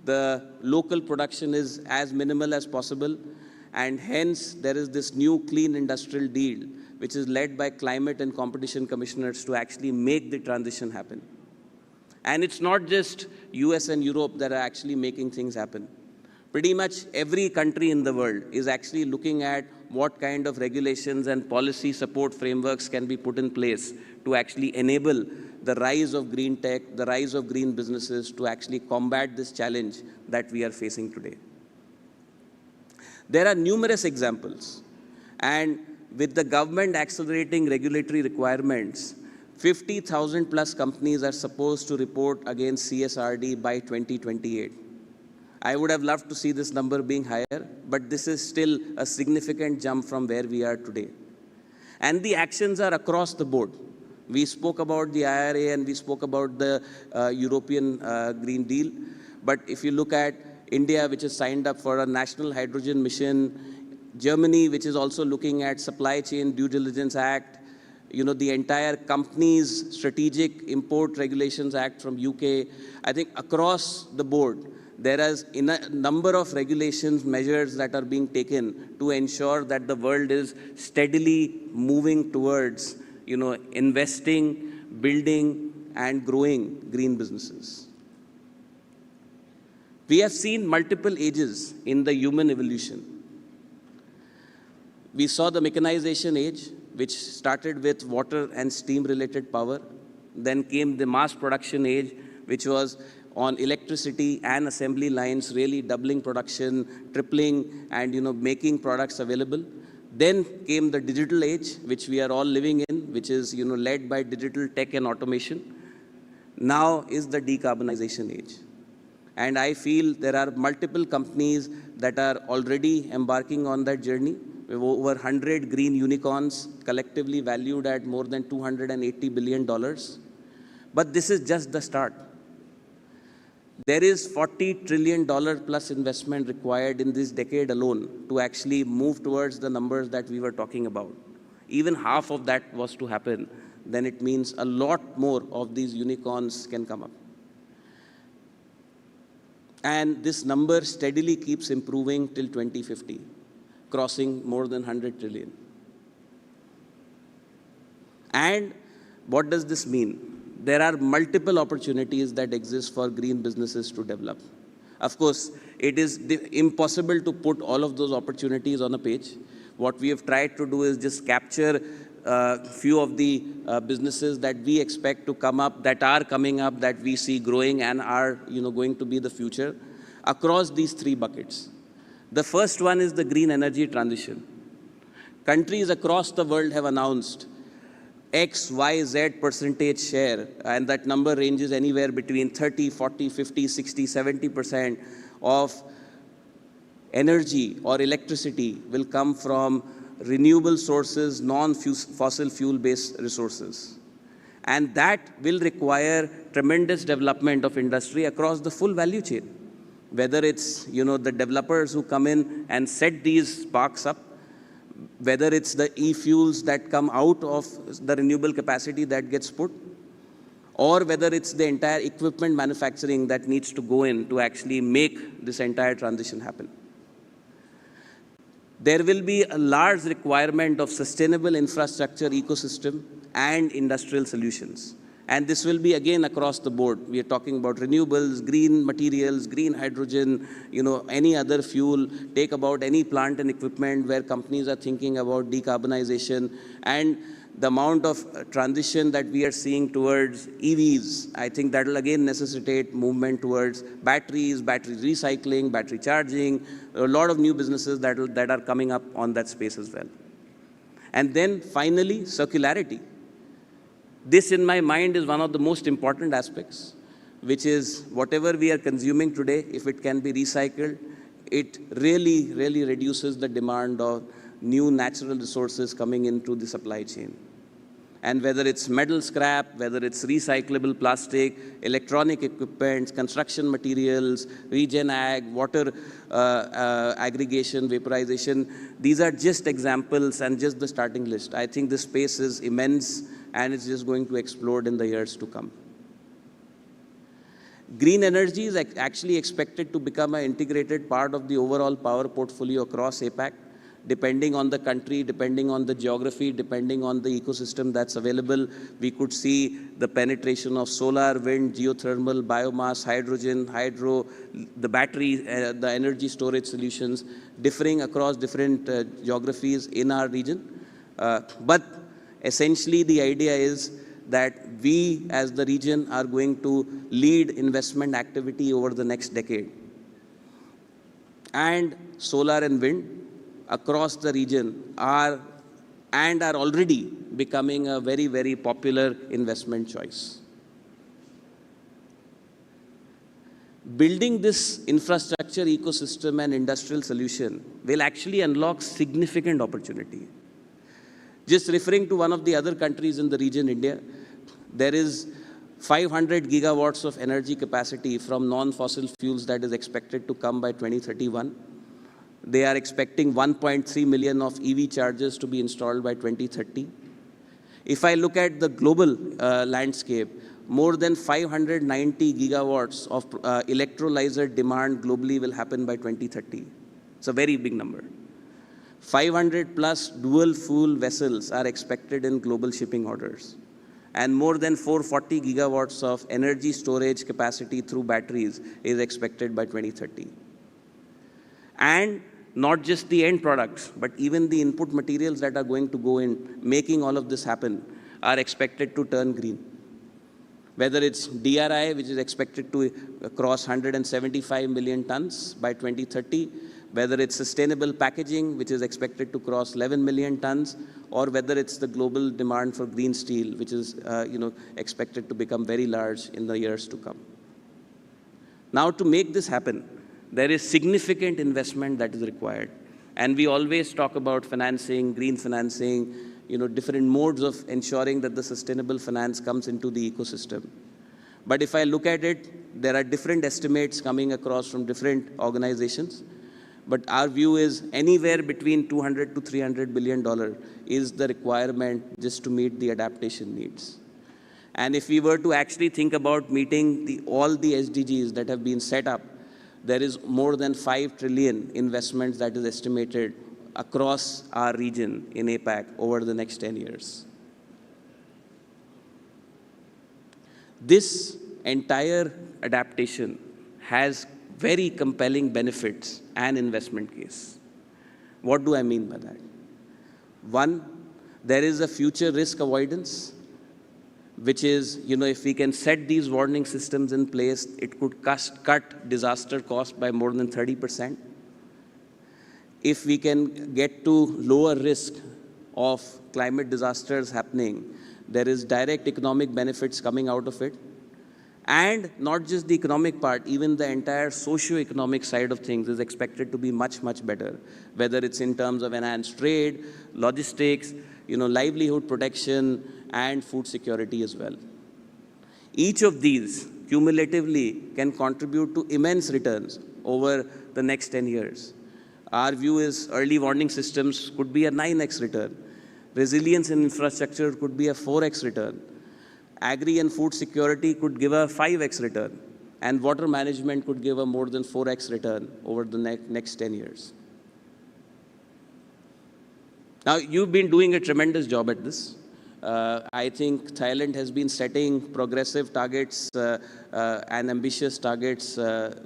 Speaker 5: The local production is as minimal as possible, and hence there is this new clean industrial deal, which is led by climate and competition commissioners to actually make the transition happen. And it's not just US and Europe that are actually making things happen. Pretty much every country in the world is actually looking at what kind of regulations and policy support frameworks can be put in place to actually enable the rise of green tech, the rise of green businesses to actually combat this challenge that we are facing today. There are numerous examples, and with the government accelerating regulatory requirements, 50,000 plus companies are supposed to report against CSRD by 2028. I would have loved to see this number being higher, but this is still a significant jump from where we are today. And the actions are across the board. We spoke about the IRA and we spoke about the European Green Deal. But if you look at India, which is signed up for a national hydrogen mission, Germany, which is also looking at Supply Chain Due Diligence Act, the entire Companies Strategic Import Regulations Act from UK. I think across the board, there is a number of regulations, measures that are being taken to ensure that the world is steadily moving towards, investing, building, and growing green businesses. We have seen multiple ages in the human evolution. We saw the mechanization age, which started with water and steam-related power. Then came the mass production age, which was on electricity and assembly lines, really doubling production, tripling, and making products available. Then came the digital age, which we are all living in, which is led by digital tech and automation. Now is the decarbonization age. And I feel there are multiple companies that are already embarking on that journey. We have over 100 green unicorns, collectively valued at more than $280 billion. But this is just the start. There is $40 trillion plus investment required in this decade alone to actually move towards the numbers that we were talking about. Even half of that was to happen, then it means a lot more of these unicorns can come up. And this number steadily keeps improving till 2050. Crossing more than 100 trillion. And what does this mean? There are multiple opportunities that exist for green businesses to develop. Of course, it is impossible to put all of those opportunities on a page. What we have tried to do is just capture a few of the businesses that we expect to come up, that are coming up, that we see growing and are going to be the future across these three buckets. The first one is the green energy transition. Countries across the world have announced X, Y, Z percentage share, and that number ranges anywhere between 30, 40, 50, 60, 70% of energy or electricity will come from renewable sources, non-fossil fuel-based resources. And that will require tremendous development of industry across the full value chain. Whether it's, the developers who come in and set these parks up, whether it's the e-fuels that come out of the renewable capacity that gets put, or whether it's the entire equipment manufacturing that needs to go in to actually make this entire transition happen. There will be a large requirement of sustainable infrastructure ecosystem and industrial solutions. And this will be again across the board. We are talking about renewables, green materials, green hydrogen, any other fuel. Take about any plant and equipment where companies are thinking about decarbonization, and the amount of transition that we are seeing towards EVs. I think that will again necessitate movement towards batteries, battery recycling, battery charging, a lot of new businesses that are coming up on that space as well. And then finally, circularity. This, in my mind, is one of the most important aspects, which is whatever we are consuming today, if it can be recycled, it really, really reduces the demand of new natural resources coming into the supply chain. And whether it's metal scrap, whether it's recyclable plastic, electronic equipment, construction materials, regen ag, water aggregation, vaporization, these are just examples and just the starting list. I think this space is immense, and it's just going to explode in the years to come. Green energy is actually expected to become an integrated part of the overall power portfolio across APAC, depending on the country, depending on the geography, depending on the ecosystem that's available. We could see the penetration of solar, wind, geothermal, biomass, hydrogen, hydro, the battery, the energy storage solutions differing across different geographies in our region. But essentially, the idea is that we, as the region, are going to lead investment activity over the next decade. And solar and wind across the region are already becoming a very, very popular investment choice. Building this infrastructure ecosystem and industrial solution will actually unlock significant opportunity. Just referring to one of the other countries in the region, India, there is 500 gigawatts of energy capacity from non-fossil fuels that is expected to come by 2031. They are expecting 1.3 million of EV chargers to be installed by 2030. If I look at the global landscape, more than 590 gigawatts of electrolyzer demand globally will happen by 2030. It's a very big number. 500 plus dual fuel vessels are expected in global shipping orders. And more than 440 gigawatts of energy storage capacity through batteries is expected by 2030. And not just the end products, but even the input materials that are going to go in making all of this happen are expected to turn green. Whether it's DRI, which is expected to cross 175 million tons by 2030, whether it's sustainable packaging, which is expected to cross 11 million tons, or whether it's the global demand for green steel, which is expected to become very large in the years to come. Now, to make this happen, there is significant investment that is required. And we always talk about financing, green financing, different modes of ensuring that the sustainable finance comes into the ecosystem. But if I look at it, there are different estimates coming across from different organizations. But our view is anywhere between $200 to $300 billion is the requirement just to meet the adaptation needs. And if we were to actually think about meeting all the SDGs that have been set up, there is more than 5 trillion investments that is estimated across our region in APAC over the next 10 years. This entire adaptation has very compelling benefits and investment case. What do I mean by that? One, there is a future risk avoidance, which is, if we can set these warning systems in place, it could cut disaster cost by more than 30%. If we can get to lower risk of climate disasters happening, there is direct economic benefits coming out of it. And not just the economic part, even the entire socio-economic side of things is expected to be much, much better, whether it's in terms of enhanced trade, logistics, livelihood protection, and food security as well. Each of these cumulatively can contribute to immense returns over the next 10 years. Our view is early warning systems could be a 9x return. Resilience in infrastructure could be a 4x return. Agri and food security could give a 5x return. And water management could give a more than 4x return over the next 10 years. Now, you've been doing a tremendous job at this. I think Thailand has been setting progressive targets and ambitious targets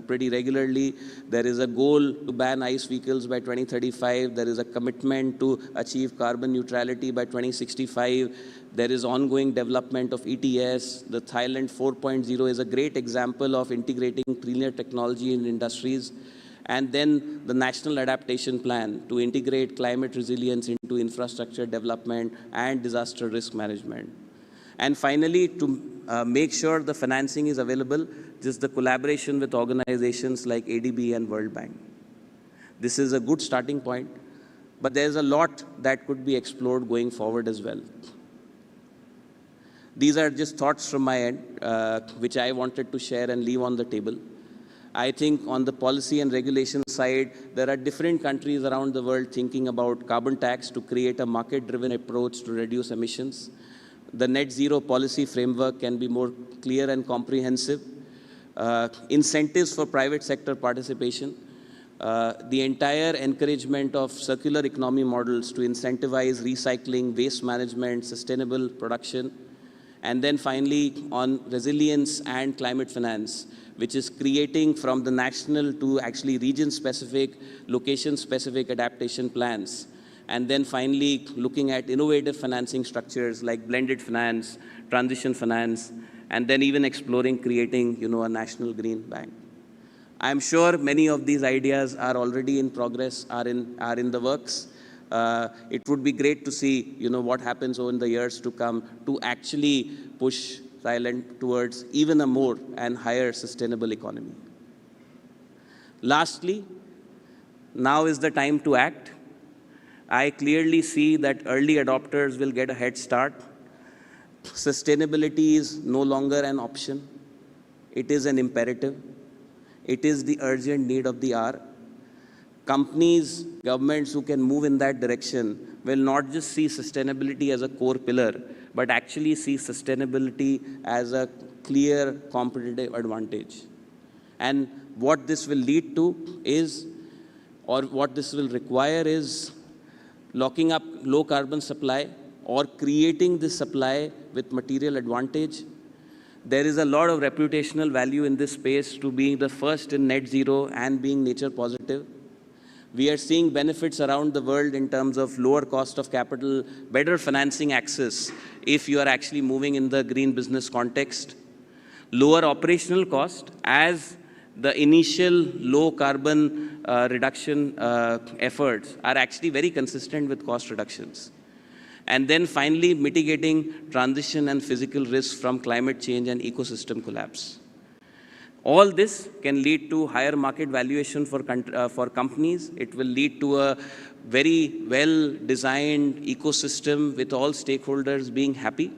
Speaker 5: pretty regularly. There is a goal to ban ICE vehicles by 2035. There is a commitment to achieve carbon neutrality by 2065. There is ongoing development of ETS. The Thailand 4.0 is a great example of integrating cleaner technology in industries. And then the National Adaptation Plan to integrate climate resilience into infrastructure development and disaster risk management. And finally, to make sure the financing is available, just the collaboration with organizations like ADB and World Bank. This is a good starting point, but there's a lot that could be explored going forward as well. These are just thoughts from my end, which I wanted to share and leave on the table. I think on the policy and regulation side, there are different countries around the world thinking about carbon tax to create a market-driven approach to reduce emissions. The net zero policy framework can be more clear and comprehensive. Incentives for private sector participation. The entire encouragement of circular economy models to incentivize recycling, waste management, sustainable production. And then finally, on resilience and climate finance, which is creating from the national to actually region-specific, location-specific adaptation plans. And then finally, looking at innovative financing structures like blended finance, transition finance, and then even exploring creating, a national green bank. I'm sure many of these ideas are already in progress, are in the works. It would be great to see, what happens over the years to come to actually push Thailand towards even a more and higher sustainable economy. Lastly, now is the time to act. I clearly see that early adopters will get a head start. Sustainability is no longer an option. It is an imperative. It is the urgent need of the hour. Companies, governments who can move in that direction will not just see sustainability as a core pillar, but actually see sustainability as a clear competitive advantage. And what this will lead to is, or what this will require is, locking up low carbon supply or creating this supply with material advantage. There is a lot of reputational value in this space to being the first in net zero and being nature positive. We are seeing benefits around the world in terms of lower cost of capital, better financing access if you are actually moving in the green business context, lower operational cost as the initial low carbon reduction efforts are actually very consistent with cost reductions. And then finally, mitigating transition and physical risks from climate change and ecosystem collapse. All this can lead to higher market valuation for companies. It will lead to a very well-designed ecosystem with all stakeholders being happy.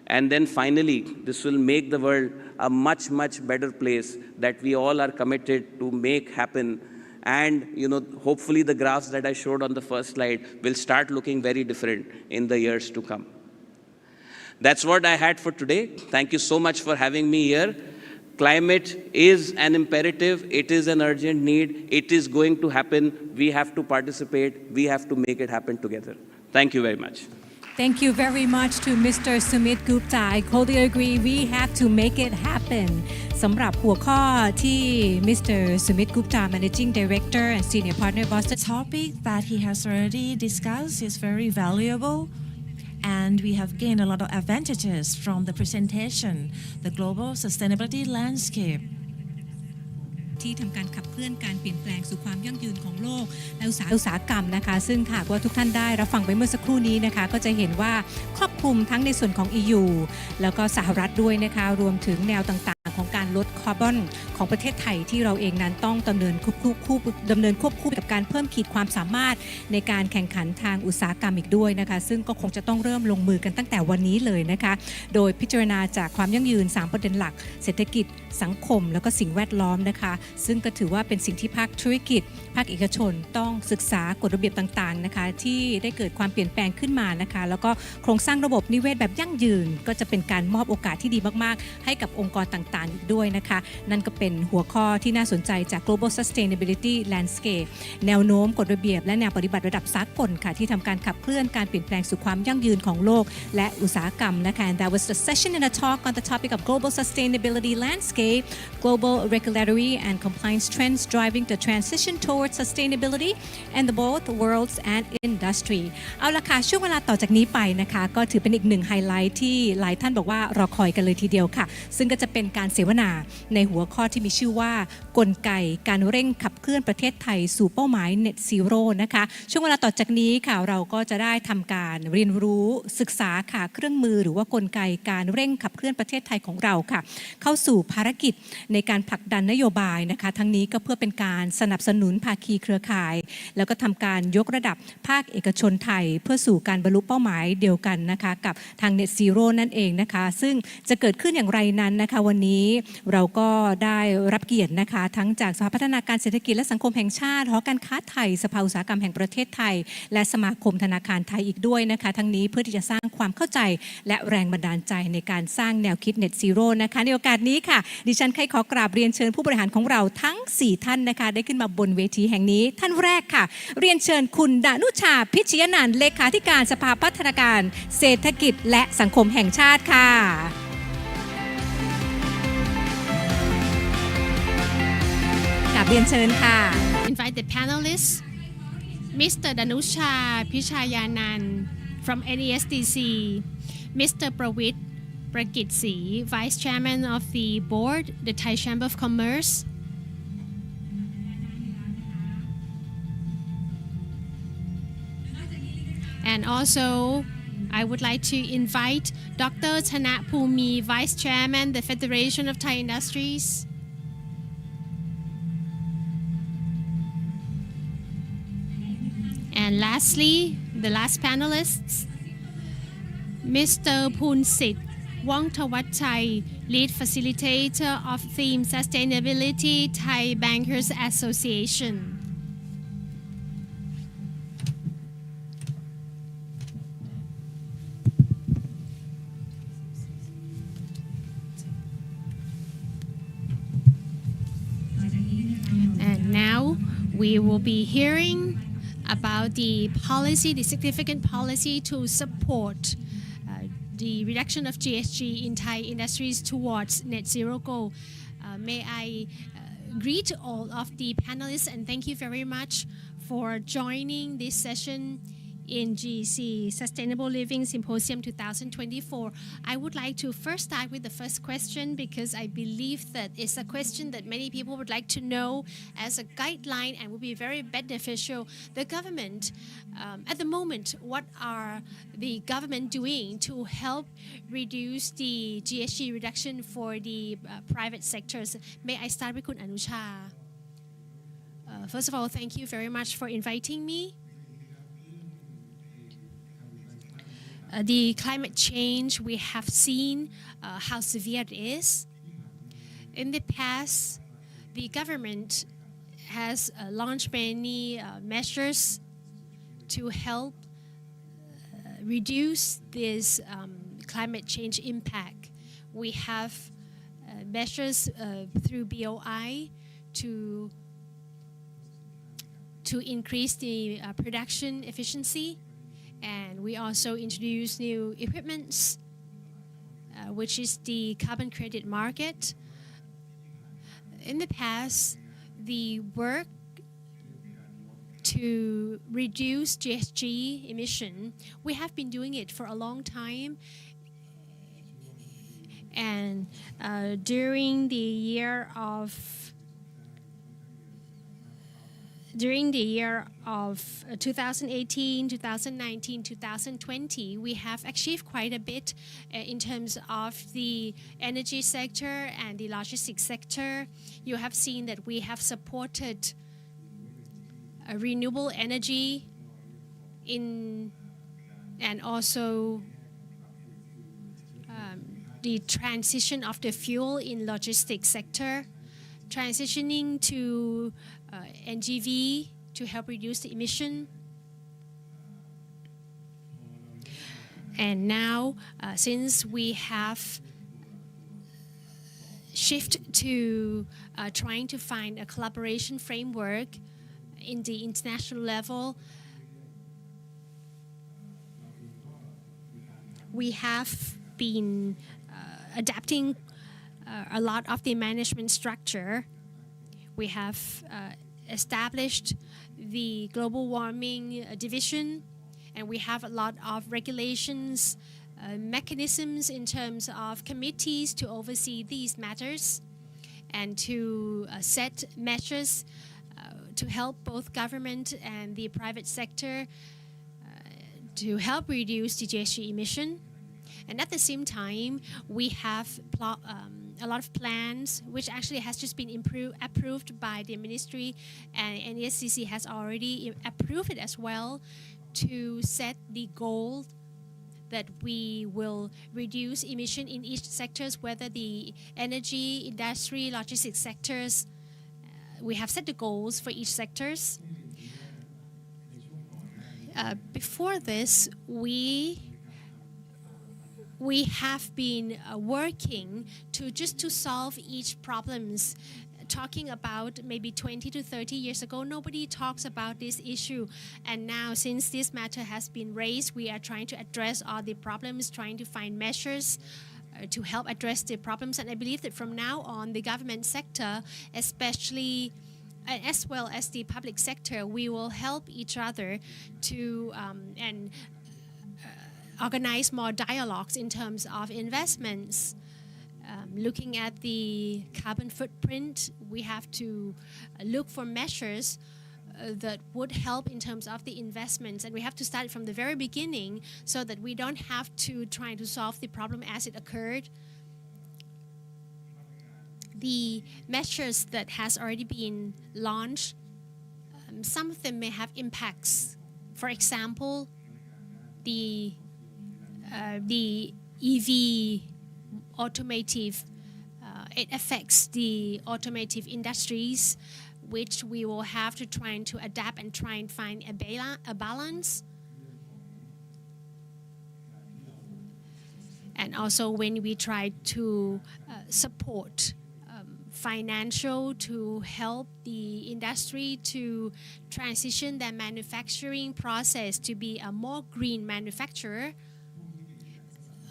Speaker 5: And then finally, this will make the world a much, much better place that we all are committed to make happen. And, hopefully the graphs that I showed on the first slide will start looking very different in the years to come. That's what I had for today. Thank you so much for having me here. Climate is an imperative. It is an urgent need. It is going to happen. We have to participate. We have to make it happen together. Thank you very much.
Speaker 1: Thank you very much to Mr. Sumit Gupta. I totally agree. We have to make it happen. สำหรับหัวข้อที่ Mr. Sumit Gupta, Managing Director and Senior Partner Boston.
Speaker 4: The topic that he has already discussed is very valuable, and we have gained a lot of advantages from the presentation, the global sustainability landscape.
Speaker 1: ที่ทำการขับเคลื่อนการเปลี่ยนแปลงสู่ความยั่งยืนของโลกและอุตสาหกรรมนะคะซึ่งหากว่าทุกท่านได้รับฟังไปเมื่อสักครู่นี้นะคะก็จะเห็นว่าครอบคลุมทั้งในส่วนของ EU แล้วก็สหรัฐด้วยนะคะรวมถึงแนวต่างๆของการลดคาร์บอนของประเทศไทยที่เราเองนั้นต้องดำเนินควบคู่กับการเพิ่มขีดความสามารถในการแข่งขันทางอุตสาหกรรมอีกด้วยนะคะซึ่งก็คงจะต้องเริ่มลงมือกันตั้งแต่วันนี้เลยนะคะโดยพิจารณาจากความยั่งยืน3ประเด็นหลักเศรษฐกิจสังคมแล้วก็สิ่งแวดล้อมนะคะซึ่งก็ถือว่าเป็นสิ่งที่ภาคธุรกิจภาคเอกชนต้องศึกษากฎระเบียบต่างๆนะคะที่ได้เกิดความเปลี่ยนแปลงขึ้นมานะคะแล้วก็โครงสร้างระบบนิเวศแบบยั่งยืนก็จะเป็นการมอบโอกาสที่ดีมากๆให้กับองค์กรต่างๆอีกด้วยนะคะนั่นก็เป็น เป็นหัวข้อที่น่าสนใจจาก Global Sustainability Landscape แนวโน้มกฎระเบียบและแนวปฏิบัติระดับสากลค่ะที่ทำการขับเคลื่อนการเปลี่ยนแปลงสู่ความยั่งยืนของโลกและอุตสาหกรรมนะคะ And that was the session and a talk on the topic of Global Sustainability Landscape, Global Regulatory and Compliance Trends Driving the Transition towards Sustainability and the both worlds and industry เอาละค่ะช่วงเวลาต่อจากนี้ไปนะคะก็ถือเป็นอีกหนึ่งไฮไลท์ที่หลายท่านบอกว่ารอคอยกันเลยทีเดียวค่ะซึ่งก็จะเป็นการเสวนาในหัวข้อที่มีชื่อว่ากลไกการเร่งขับเคลื่อนประเทศไทยสู่เป้าหมาย Net Zero นะคะช่วงเวลาต่อจากนี้ค่ะเราก็จะได้ทำการเรียนรู้ศึกษาค่ะเครื่องมือหรือว่ากลไกการเร่งขับเคลื่อนประเทศไทยของเราค่ะเข้าสู่ภารกิจในการผลักดันนโยบายนะคะทั้งนี้ก็เพื่อเป็นการสนับสนุนภาคีเครือข่ายแล้วก็ทำการยกระดับภาคเอกชนไทยเพื่อสู่การบรรลุเป้าหมายเดียวกันนะคะกับทาง Net Zero นั่นเองนะคะซึ่งจะเกิดขึ้นอย่างไรนั้นนะคะวันนี้เราก็ได้รับเกียรตินะคะทั้งจากสภาพัฒนาการเศรษฐกิจและสังคมแห่งชาติหอการค้าไทยสภาอุตสาหกรรมแห่งประเทศไทยและสมาคมธนาคารไทยอีกด้วยนะคะทั้งนี้เพื่อที่จะสร้างความเข้าใจและแรงบันดาลใจในการสร้างแนวคิด Net Zero นะคะในโอกาสนี้ค่ะดิฉันขอกราบเรียนเชิญผู้บริหารของเราทั้ง4ท่านนะคะได้ขึ้นมาบนเวทีแห่งนี้ท่านแรกค่ะเรียนเชิญคุณดนุชาพิชยนันท์เลขาธิการสภาพัฒนาการเศรษฐกิจและสังคมแห่งชาติค่ะกราบเรียนเชิญค่ะ
Speaker 2: Invite the panelists Mr. Danusha Pichayanan from NESDC, Mr. Prawit Prakitsi, Vice Chairman of the Board, the Thai Chamber of Commerce, and also I would like to invite Dr. Thanapumi, Vice Chairman, the Federation of Thai Industries. And lastly, the last panelists, Mr. Poonsit Wongthawatchai, Lead Facilitator of Theme Sustainability Thai Bankers Association. And now we will be hearing about the policy, the significant policy to support the reduction of GHG in Thai industries towards net zero goal. May I greet all of the panelists and thank you very much for joining this session in GC Sustainable Living Symposium 2024. I would like to first start with the first question because I believe that it's a question that many people would like to know as a guideline and would be very beneficial. The government, at the moment, what are the government doing to help reduce the GHG reduction for the private sectors? May I start with Kun Anusha? First of all, thank you very much for inviting me. The climate change, we have seen how severe it is. In the past, the government has launched many measures to help reduce this climate change impact. We have measures through BOI to increase the production efficiency. And we also introduced new equipments, which is the carbon credit market. In the past, the work to reduce GHG emission, we have been doing it for a long time. And during the year of 2018, 2019, 2020, we have achieved quite a bit in terms of the energy sector and the logistics sector. You have seen that we have supported renewable energy and also the transition of the fuel in logistics sector, transitioning to NGV to help reduce the emission. And now, since we have shift to trying to find a collaboration framework in the international level. We have been adapting a lot of the management structure. We have established the global warming division, and we have a lot of regulations, mechanisms in terms of committees to oversee these matters and to set measures to help both government and the private sector to help reduce the GHG emission. And at the same time, we have a lot of plans which actually has just been approved by the ministry, and NESCC has already approved it as well, to set the goal that we will reduce emission in each sectors, whether the energy, industry, logistics sectors. We have set the goals for each sectors. Before this, we have been working to solve each problems. Talking about maybe 20 to 30 years ago, nobody talks about this issue. And now, since this matter has been raised, we are trying to address all the problems, trying to find measures to help address the problems. And I believe that from now on, the government sector, especially as well as the public sector, we will help each other to organize more dialogues in terms of investments. Looking at the carbon footprint, we have to look for measures that would help in terms of the investments, and we have to start from the very beginning so that we don't have to try to solve the problem as it occurred. The measures that has already been launched, some of them may have impacts. For example, the EV automotive, it affects the automotive industries, which we will have to try to adapt and try and find a balance. And also when we try to support financial to help the industry to transition their manufacturing process to be a more green manufacturer,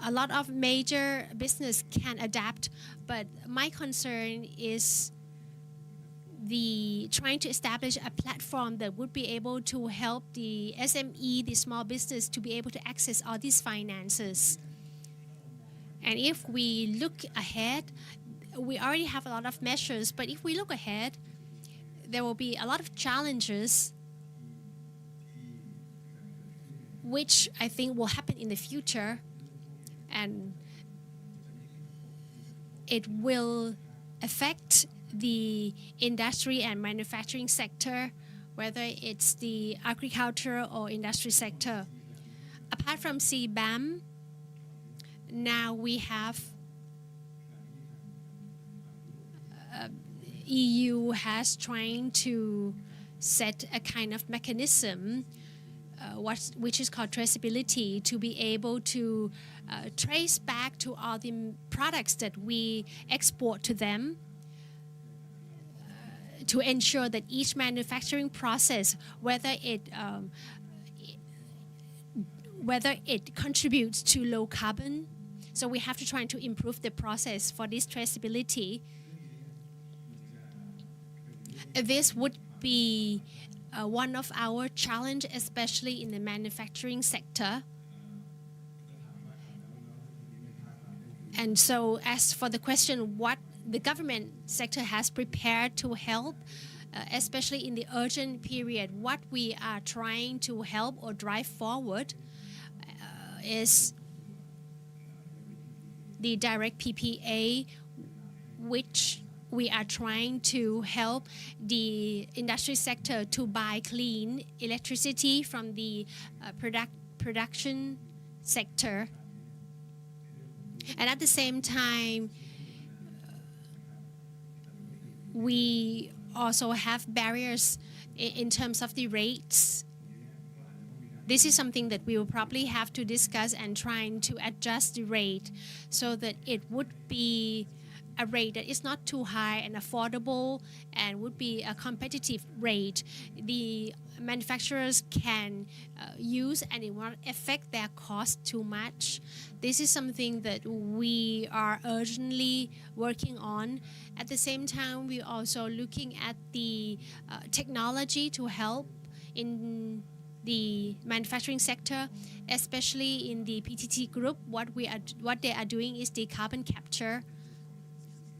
Speaker 2: a lot of major business can adapt, but my concern is trying to establish a platform that would be able to help the SME, the small business, to be able to access all these finances. And if we look ahead, we already have a lot of measures, but if we look ahead, there will be a lot of challenges which I think will happen in the future, and it will affect the industry and manufacturing sector, whether it's the agriculture or industry sector. Apart from CBAM, now we have EU has trying to set a kind of mechanism which is called traceability, to be able to trace back to all the products that we export to them, to ensure that each manufacturing process, whether it contributes to low carbon. So we have to try to improve the process for this traceability. This would be one of our challenge, especially in the manufacturing sector. And so as for the question, what the government sector has prepared to help, especially in the urgent period, what we are trying to help or drive forward is the direct PPA, which we are trying to help the industry sector to buy clean electricity from the production sector. And at the same time, we also have barriers in terms of the rates. This is something that we will probably have to discuss and trying to adjust the rate so that it would be a rate that is not too high and affordable and would be a competitive rate the manufacturers can use, and it won't affect their cost too much. This is something that we are urgently working on. At the same time, we're also looking at the technology to help in the manufacturing sector, especially in the PTT group. What they are doing is the carbon capture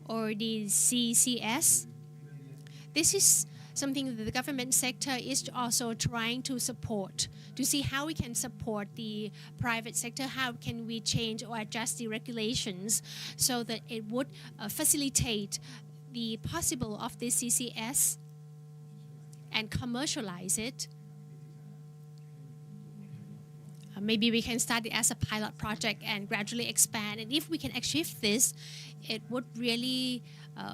Speaker 2: or the CCS. This is something that the government sector is also trying to support, to see how we can support the private sector, how can we change or adjust the regulations so that it would facilitate the possible of the CCS and commercialize it. Maybe we can start it as a pilot project and gradually expand. And if we can achieve this, it would really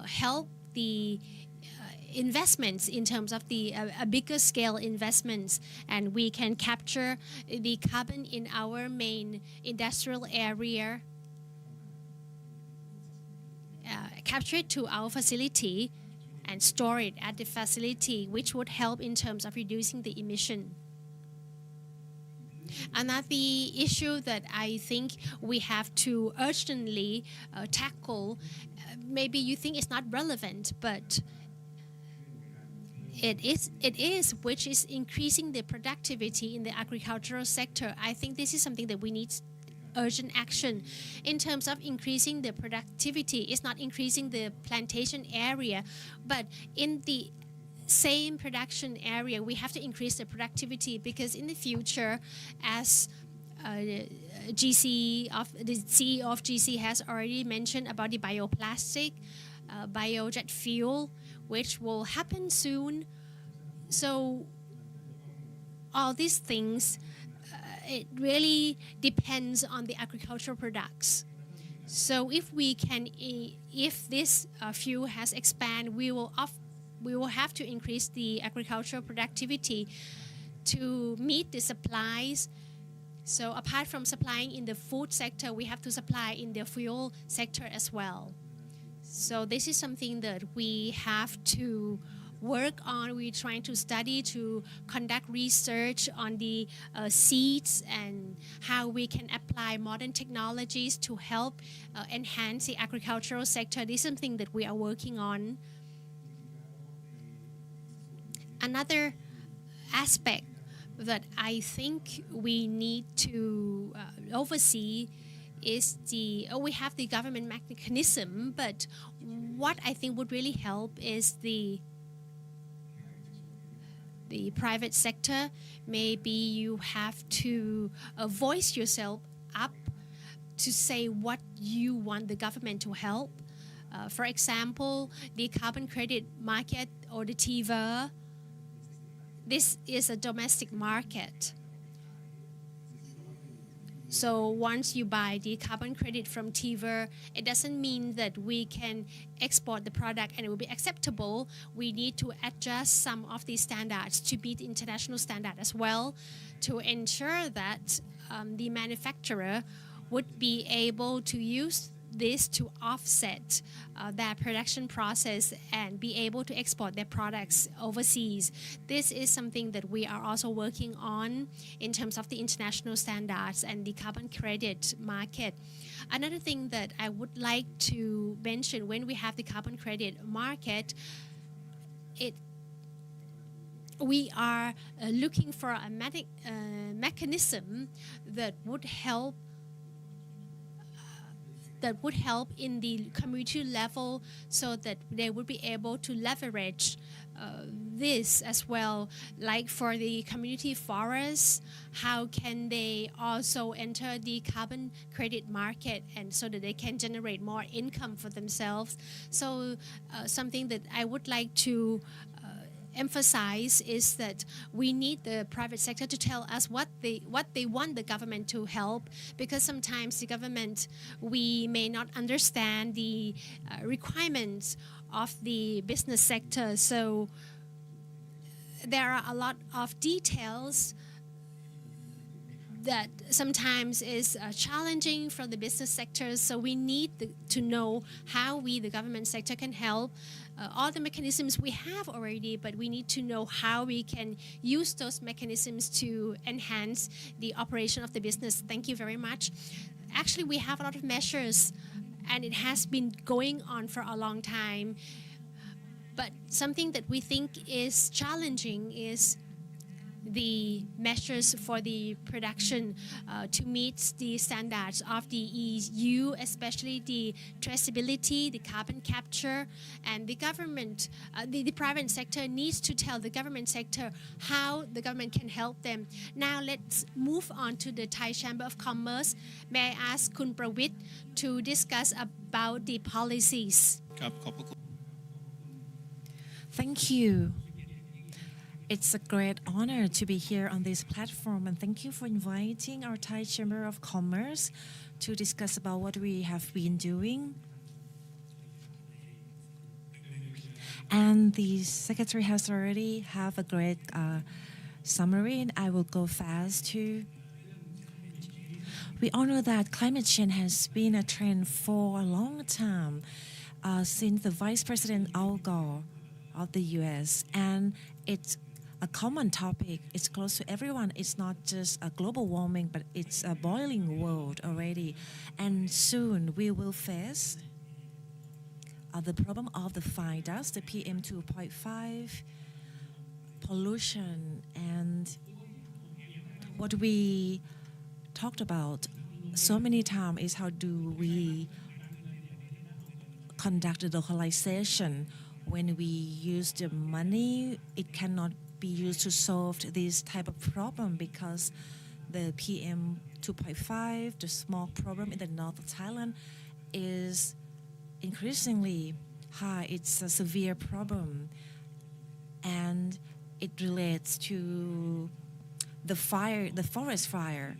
Speaker 2: help the investments in terms of the a bigger scale investments, and we can capture the carbon in our main industrial area, capture it to our facility and store it at the facility, which would help in terms of reducing the emission. Another issue that I think we have to urgently tackle, maybe you think it's not relevant, but it is, which is increasing the productivity in the agricultural sector. I think this is something that we need urgent action in terms of increasing the productivity. It's not increasing the plantation area, but in the same production area, we have to increase the productivity, because in the future, as the CEO of GC has already mentioned about the bioplastic, biojet fuel, which will happen soon. So all these things, it really depends on the agricultural products. So if this fuel has expanded, we will have to increase the agricultural productivity to meet the supplies. So apart from supplying in the food sector, we have to supply in the fuel sector as well. So this is something that we have to work on. We're trying to study, to conduct research on the seeds and how we can apply modern technologies to help enhance the agricultural sector. This is something that we are working on. Another aspect that I think we need to oversee is we have the government mechanism, but what I think would really help is the private sector. Maybe you have to voice yourself up to say what you want the government to help. For example, the carbon credit market or the TIVA. This is a domestic market. So once you buy the carbon credit from TIVA, it doesn't mean that we can export the product and it will be acceptable. We need to adjust some of these standards to meet the international standard as well, to ensure that the manufacturer would be able to use this to offset their production process and be able to export their products overseas. This is something that we are also working on in terms of the international standards and the carbon credit market. Another thing that I would like to mention, when we have the carbon credit market, we are looking for a mechanism that would help in the community level, so that they would be able to leverage this as well. Like for the community forests, how can they also enter the carbon credit market, and so that they can generate more income for themselves. So something that I would like to emphasize is that we need the private sector to tell us what they want the government to help, because sometimes the government, we may not understand the requirements of the business sector. So there are a lot of details that sometimes is challenging for the business sectors. So we need to know how we, the government sector, can help. All the mechanisms we have already, but we need to know how we can use those mechanisms to enhance the operation of the business. Thank you very much. Actually, we have a lot of measures, and it has been going on for a long time. But something that we think is challenging is the measures for the production to meet the standards of the EU, especially the traceability, the carbon capture, and the government, the private sector needs to tell the government sector how the government can help them. Now let's move on to the Thai Chamber of Commerce. May I ask Kun Prawit to discuss about the policies?
Speaker 4: Thank you. It's a great honor to be here on this platform, and thank you for inviting our Thai Chamber of Commerce to discuss about what we have been doing. And the Secretary has already have a great summary, and I will go fast too. We all know that climate change has been a trend for a long time, since the Vice President Al Gore of the US, and it's a common topic. It's close to everyone. It's not just a global warming, but it's a boiling world already. And soon we will face the problem of the fine dust, the PM 2.5, pollution, and what we talked about so many times is how do we conduct the localization. When we use the money, it cannot be used to solve this type of problem because the PM 2.5, the smog problem in the north of Thailand, is increasingly high. It's a severe problem, and it relates to the fire. The forest fire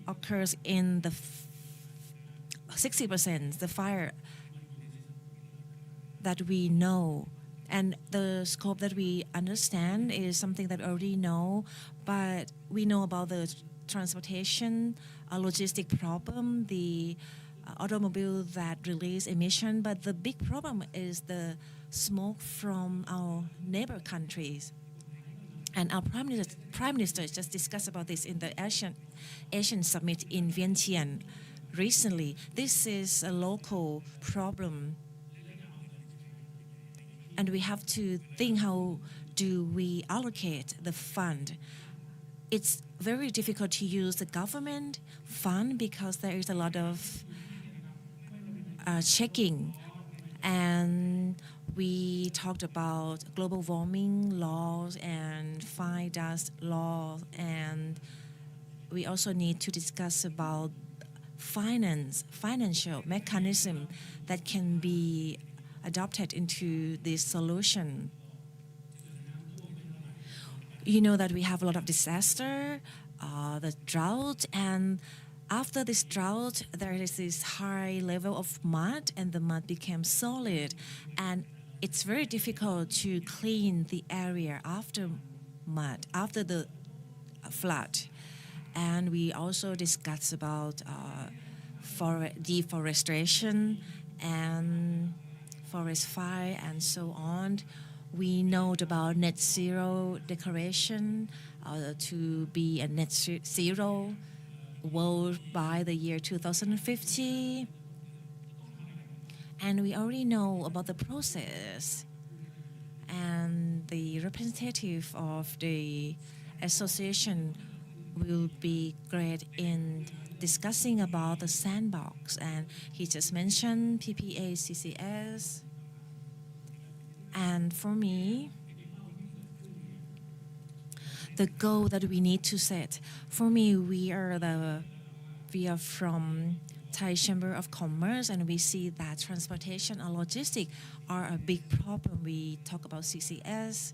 Speaker 4: occurs in the 60%. The fire that we know. And the scope that we understand is something that we already know, but we know about the transportation, logistic problem, the automobile that release emission, but the big problem is the smoke from our neighbor countries. And our Prime Minister just discussed about this in the Asian Summit in Vientiane recently. This is a local problem. And we have to think how do we allocate the fund. It's very difficult to use the government fund because there is a lot of checking. And we talked about global warming laws and fine dust laws. And we also need to discuss about financial mechanism that can be adopted into this solution. You know that we have a lot of disaster, the drought, and after this drought, there is this high level of mud, and the mud became solid, and it's very difficult to clean the area after mud, after the flood. And we also discussed about deforestation and forest fire and so on. We know about net zero declaration to be a net zero world by the year 2050. And we already know about the process. And the representative of the association will be great in discussing about the sandbox, and he just mentioned PPA, CCS. And for me, the goal that we need to set, for me, we are from Thai Chamber of Commerce, and we see that transportation and logistics are a big problem. We talk about CCS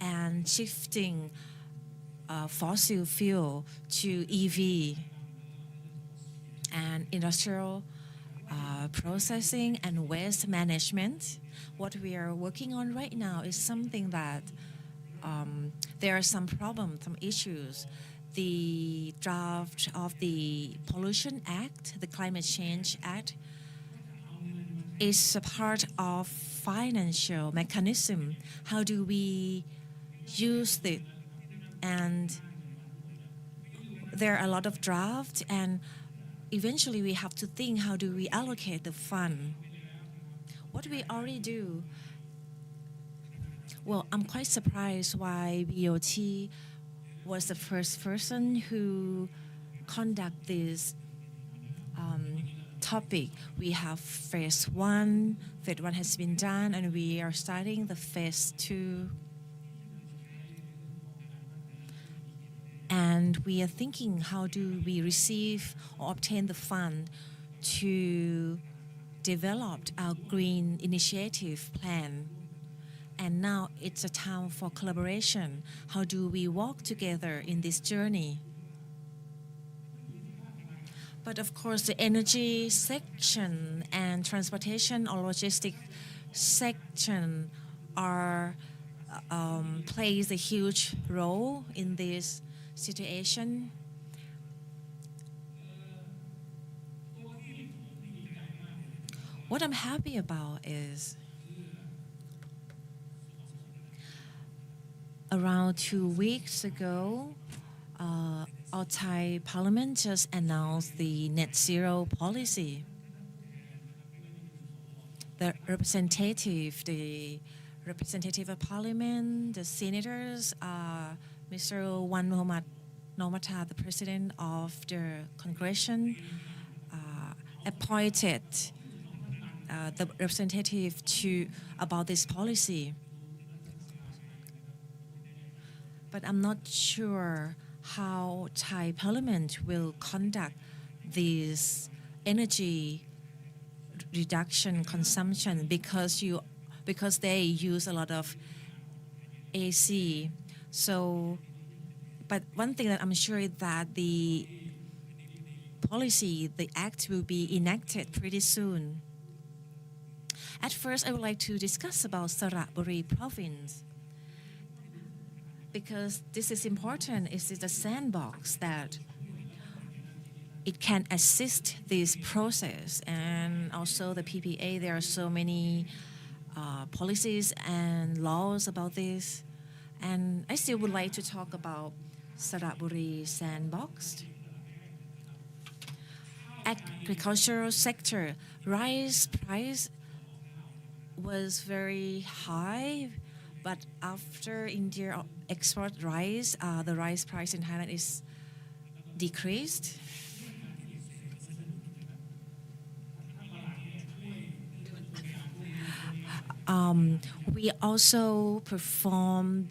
Speaker 4: and shifting fossil fuel to EV and industrial processing and waste management. What we are working on right now is something that there are some problems, some issues the draft of the Pollution Act, the Climate Change Act, is a part of financial mechanism. How do we use it? And there are a lot of drafts, and eventually we have to think, how do we allocate the fund? What do we already do? Well, I'm quite surprised why BOT was the first person who conduct this topic. We have phase 1. Phase 1 has been done, and we are starting the phase 2. And we are thinking, how do we receive or obtain the fund to develop our green initiative plan? And now it's a time for collaboration. How do we walk together in this journey? But of course, the energy section and transportation or logistic section are plays a huge role in this situation. What I'm happy about is around 2 weeks ago, our Thai parliament just announced the net zero policy. The representative of parliament, the senators, Mr. Wan Muhammad Nomata, the president of the congression, appointed the representative to about this policy. But I'm not sure how Thai parliament will conduct this energy reduction consumption because they use a lot of AC. So, but one thing that I'm sure is that the policy, the act will be enacted pretty soon. At first, I would like to discuss about Sarawak province, because this is important. It is a sandbox that it can assist this process, and also the PPA. There are so many policies and laws about this, and I still would like to talk about Sarawak sandbox. Agricultural sector, rice price was very high, but after India export rice, the rice price in Thailand is decreased. We also perform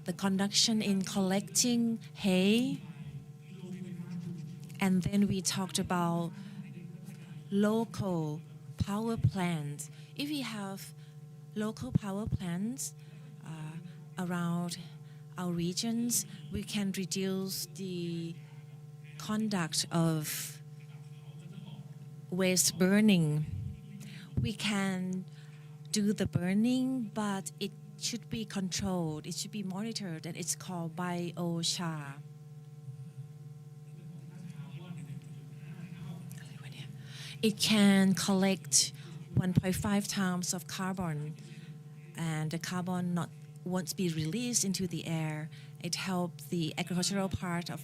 Speaker 4: the conduction in collecting hay, and then we talked about local power plants. If we have local power plants around our regions, we can reduce the conduct of waste burning. We can do the burning, but it should be controlled, it should be monitored, and it's called biochar. It can collect 1.5 times of carbon, and the carbon won't be released into the air. It helps the agricultural part of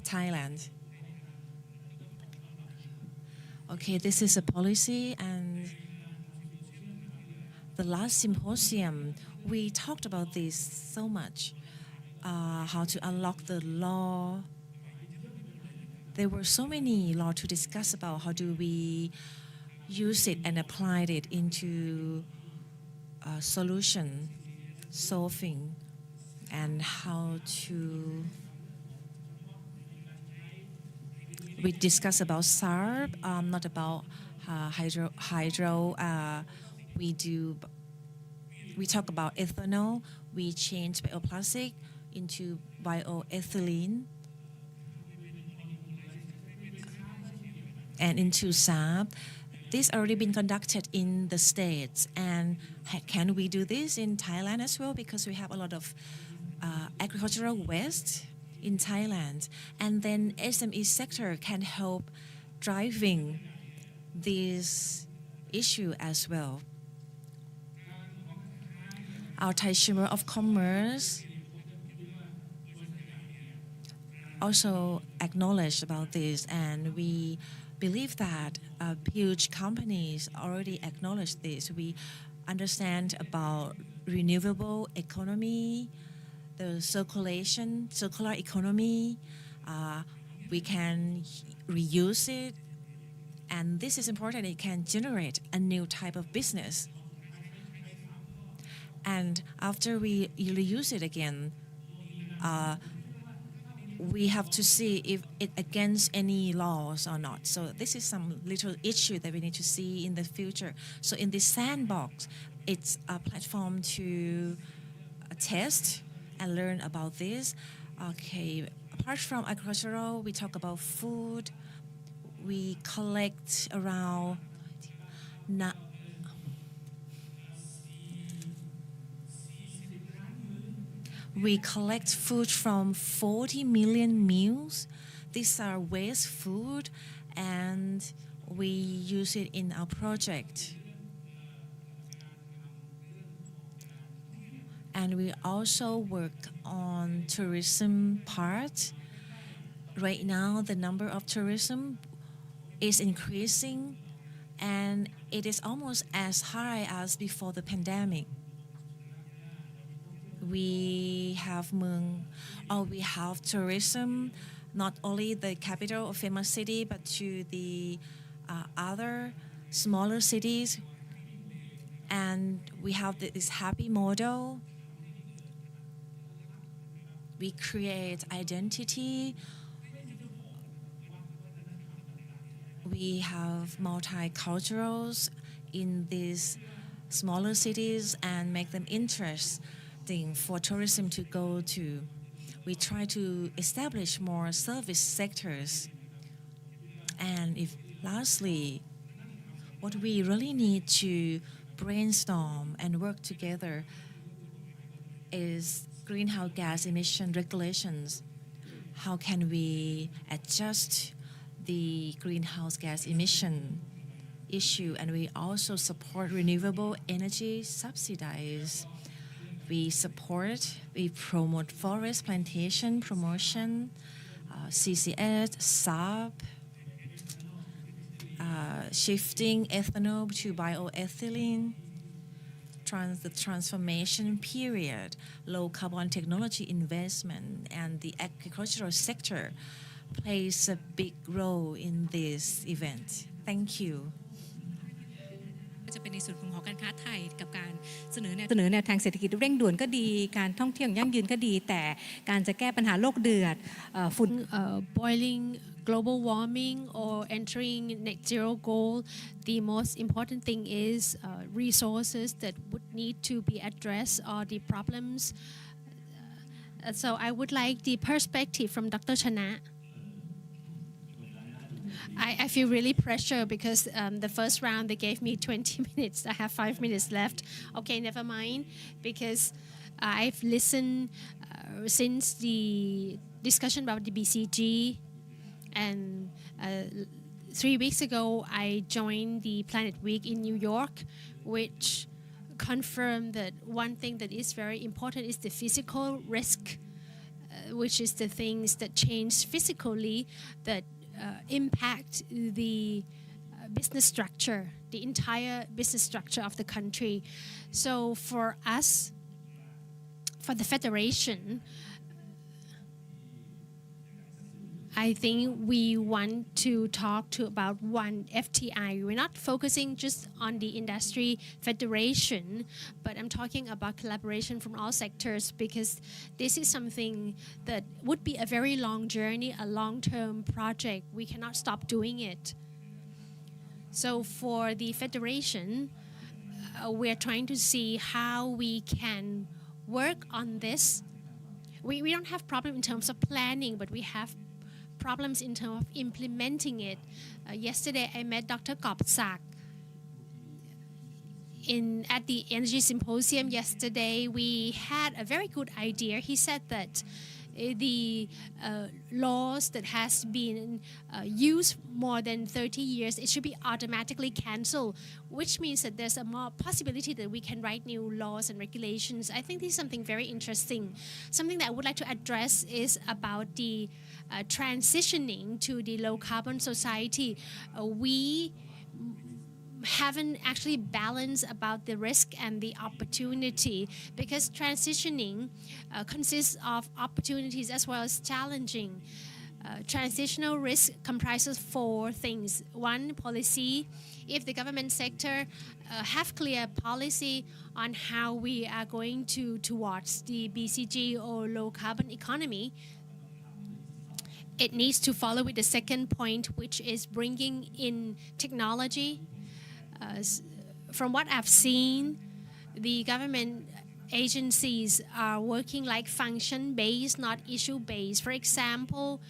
Speaker 4: Thailand. Okay, this is a policy, and the last symposium, we talked about this so much, how to unlock the law. There were so many laws to discuss about how do we use it and apply it into solution solving, and how to. We discuss about SARB, not about hydro. We talk about ethanol. We change bioplastic into bioethylene and into SARB. This already been conducted in the States, and can we do this in Thailand as well? Because we have a lot of agricultural waste in Thailand, and then SME sector can help driving this issue as well. Our Thai Chamber of Commerce also acknowledged about this, and we believe that huge companies already acknowledge this. We understand about renewable economy, the circular economy. We can reuse it, and this is important. It can generate a new type of business. And after we reuse it again, we have to see if it against any laws or not. So this is some little issue that we need to see in the future. So in this sandbox, it's a platform to test and learn about this. Okay, apart from agricultural, we talk about food. We collect around we collect food from 40 million meals. These are waste food, and we use it in our project. And we also work on tourism part. Right now, the number of tourism is increasing, and it is almost as high as before the pandemic. We have tourism, not only the capital or famous city, but to the other smaller cities. And we have this happy model. We create identity. We have multiculturals in these smaller cities and make them interesting for tourism to go to. We try to establish more service sectors. And lastly, what we really need to brainstorm and work together is greenhouse gas emission regulations. How can we adjust the greenhouse gas emission issue? And we also support renewable energy subsidies. We promote forest plantation promotion, CCS, SAP, shifting ethanol to bioethylene, the transformation period, low carbon technology investment, and the agricultural sector plays a big role in this event. Thank you.
Speaker 1: จะเป็นในส่วนของหอการค้าไทยกับการเสนอแนวทางเศรษฐกิจเร่งด่วนก็ดีการท่องเที่ยวยั่งยืนก็ดีแต่การจะแก้ปัญหาโลกเดือดฝุ่น
Speaker 2: boiling global warming or entering net zero goal, the most important thing is resources that would need to be addressed or the problems. So I would like the perspective from Dr. Chana. I feel really pressure because the first round they gave me 20 minutes. I have 5 minutes left. Okay, never mind, because I've listened since the discussion about the BCG, and 3 weeks ago I joined the Planet Week in New York, which confirmed that one thing that is very important is the physical risk, which is the things that change physically that impact the business structure, the entire business structure of the country. So for us, for the Federation, I think we want to talk about one FTI. We're not focusing just on the industry federation, but I'm talking about collaboration from all sectors, because this is something that would be a very long journey, a long-term project. We cannot stop doing it. So for the federation, we're trying to see how we can work on this. We don't have problem in terms of planning, but we have problems in terms of implementing it. Yesterday I met Dr. Kopsak. at the Energy Symposium yesterday, we had a very good idea. He said that the laws that has been used more than 30 years, it should be automatically cancelled, which means that there's a more possibility that we can write new laws and regulations. I think this is something very interesting. Something that I would like to address is about the transitioning to the low carbon society. We haven't actually balanced about the risk and the opportunity, because transitioning consists of opportunities as well as challenging. Transitional risk comprises 4 things. 1, policy. If the government sector have clear policy on how we are going towards the BCG or low carbon economy, it needs to follow with the second point, which is bringing in technology. From what I've seen, the government agencies are working like function-based, not issue-based. For example,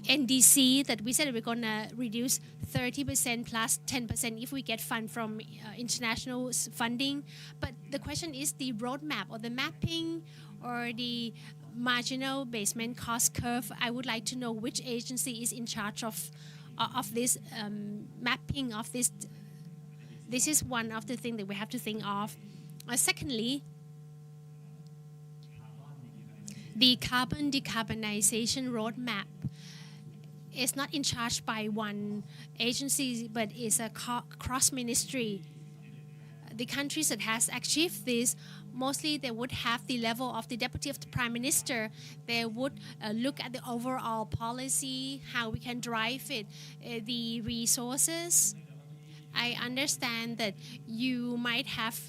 Speaker 2: NDC, that we said we're going to reduce 30% plus 10% if we get fund from international funding. But the question is the roadmap or the mapping or the marginal basement cost curve. I would like to know which agency is in charge of this mapping of this. This is one of the things that we have to think of. Secondly, the carbon decarbonization roadmap is not in charge by one agency, but is a cross-ministry. The countries that has achieved this, mostly they would have the level of the deputy of the prime minister. They would look at the overall policy, how we can drive it, the resources. I understand that you might have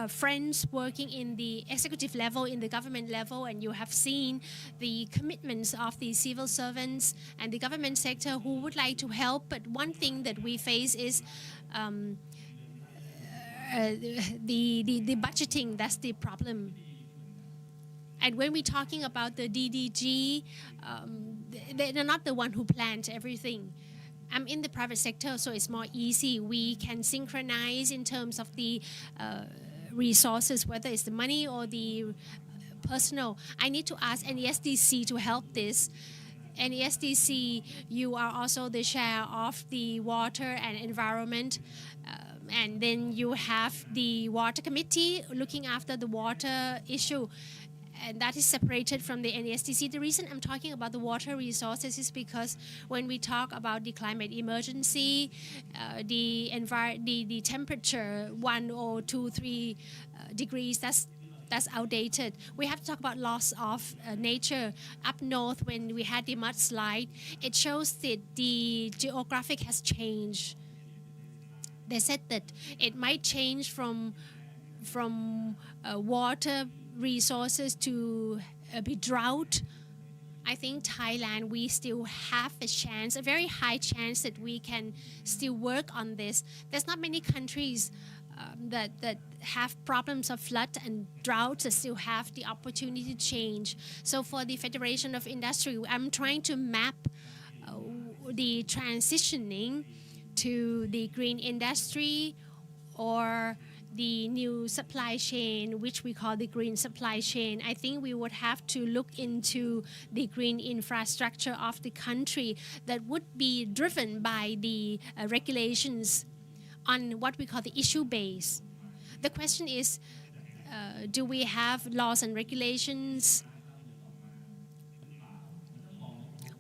Speaker 2: friends working in the executive level, in the government level, and you have seen the commitments of the civil servants and the government sector who would like to help. But one thing that we face is the budgeting. That's the problem. And when we're talking about the DDG, they're not the one who plans everything. I'm in the private sector, so it's more easy. We can synchronize in terms of the resources, whether it's the money or the personal. I need to ask NESDC to help this. NESDC, you are also the chair of the water and environment. And then you have the water committee looking after the water issue. And that is separated from the NESDC. The reason I'm talking about the water resources is because when we talk about the climate emergency, the temperature 1 or 2, 3 degrees, that's outdated. We have to talk about loss of nature. Up north, when we had the mudslide, it shows that the geographic has changed. They said that it might change from water resources to be drought. I think Thailand, we still have a chance, a very high chance that we can still work on this. There's not many countries that have problems of flood and drought that still have the opportunity to change. So for the Federation of Industry, I'm trying to map the transitioning to the green industry or the new supply chain, which we call the green supply chain. I think we would have to look into the green infrastructure of the country that would be driven by the regulations on what we call the issue base. The question is, do we have laws and regulations?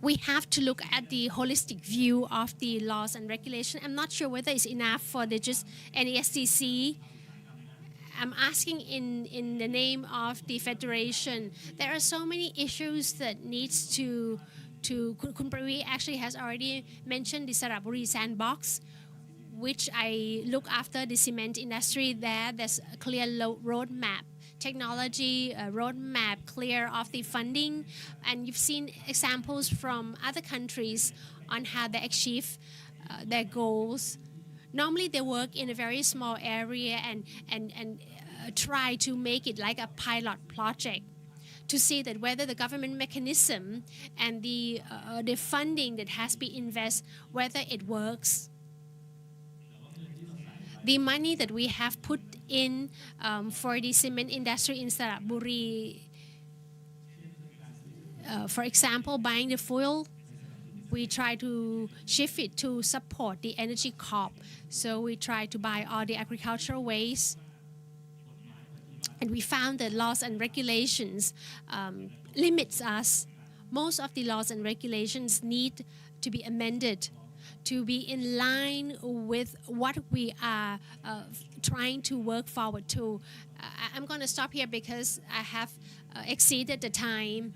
Speaker 2: We have to look at the holistic view of the laws and regulation. I'm not sure whether it's enough for the just NESDC. I'm asking in the name of the Federation. There are so many issues that needs to Kun Pravi actually has already mentioned the Saraburi sandbox, which I look after the cement industry there. There's a clear roadmap, technology roadmap, clear of the funding. And you've seen examples from other countries on how they achieve their goals. Normally they work in a very small area and try to make it like a pilot project to see that whether the government mechanism and the funding that has been invested, whether it works. the money that we have put in for the cement industry in Saraburi, for example, buying the fuel, we try to shift it to support the energy corp. So we try to buy all the agricultural waste. And we found that laws and regulations limits us. Most of the laws and regulations need to be amended to be in line with what we are trying to work forward to. I'm going to stop here because I have exceeded the time.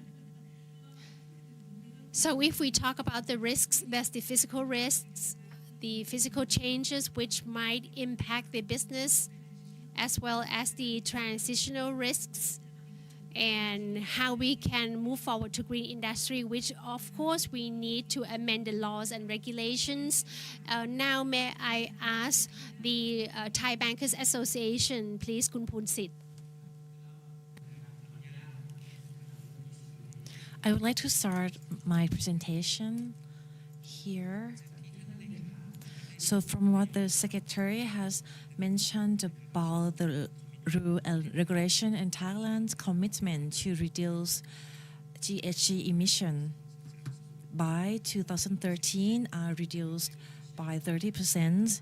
Speaker 2: So if we talk about the risks, there's the physical risks, the physical changes which might impact the business, as well as the transitional risks and how we can move forward to green industry, which of course we need to amend the laws and regulations. Now may I ask the Thai Bankers Association, please, Kun Punsit.
Speaker 4: I would like to start my presentation here. So from what the Secretary has mentioned about the rule and regulation and Thailand's commitment to reduce GHG emission by 2013 are reduced by 30%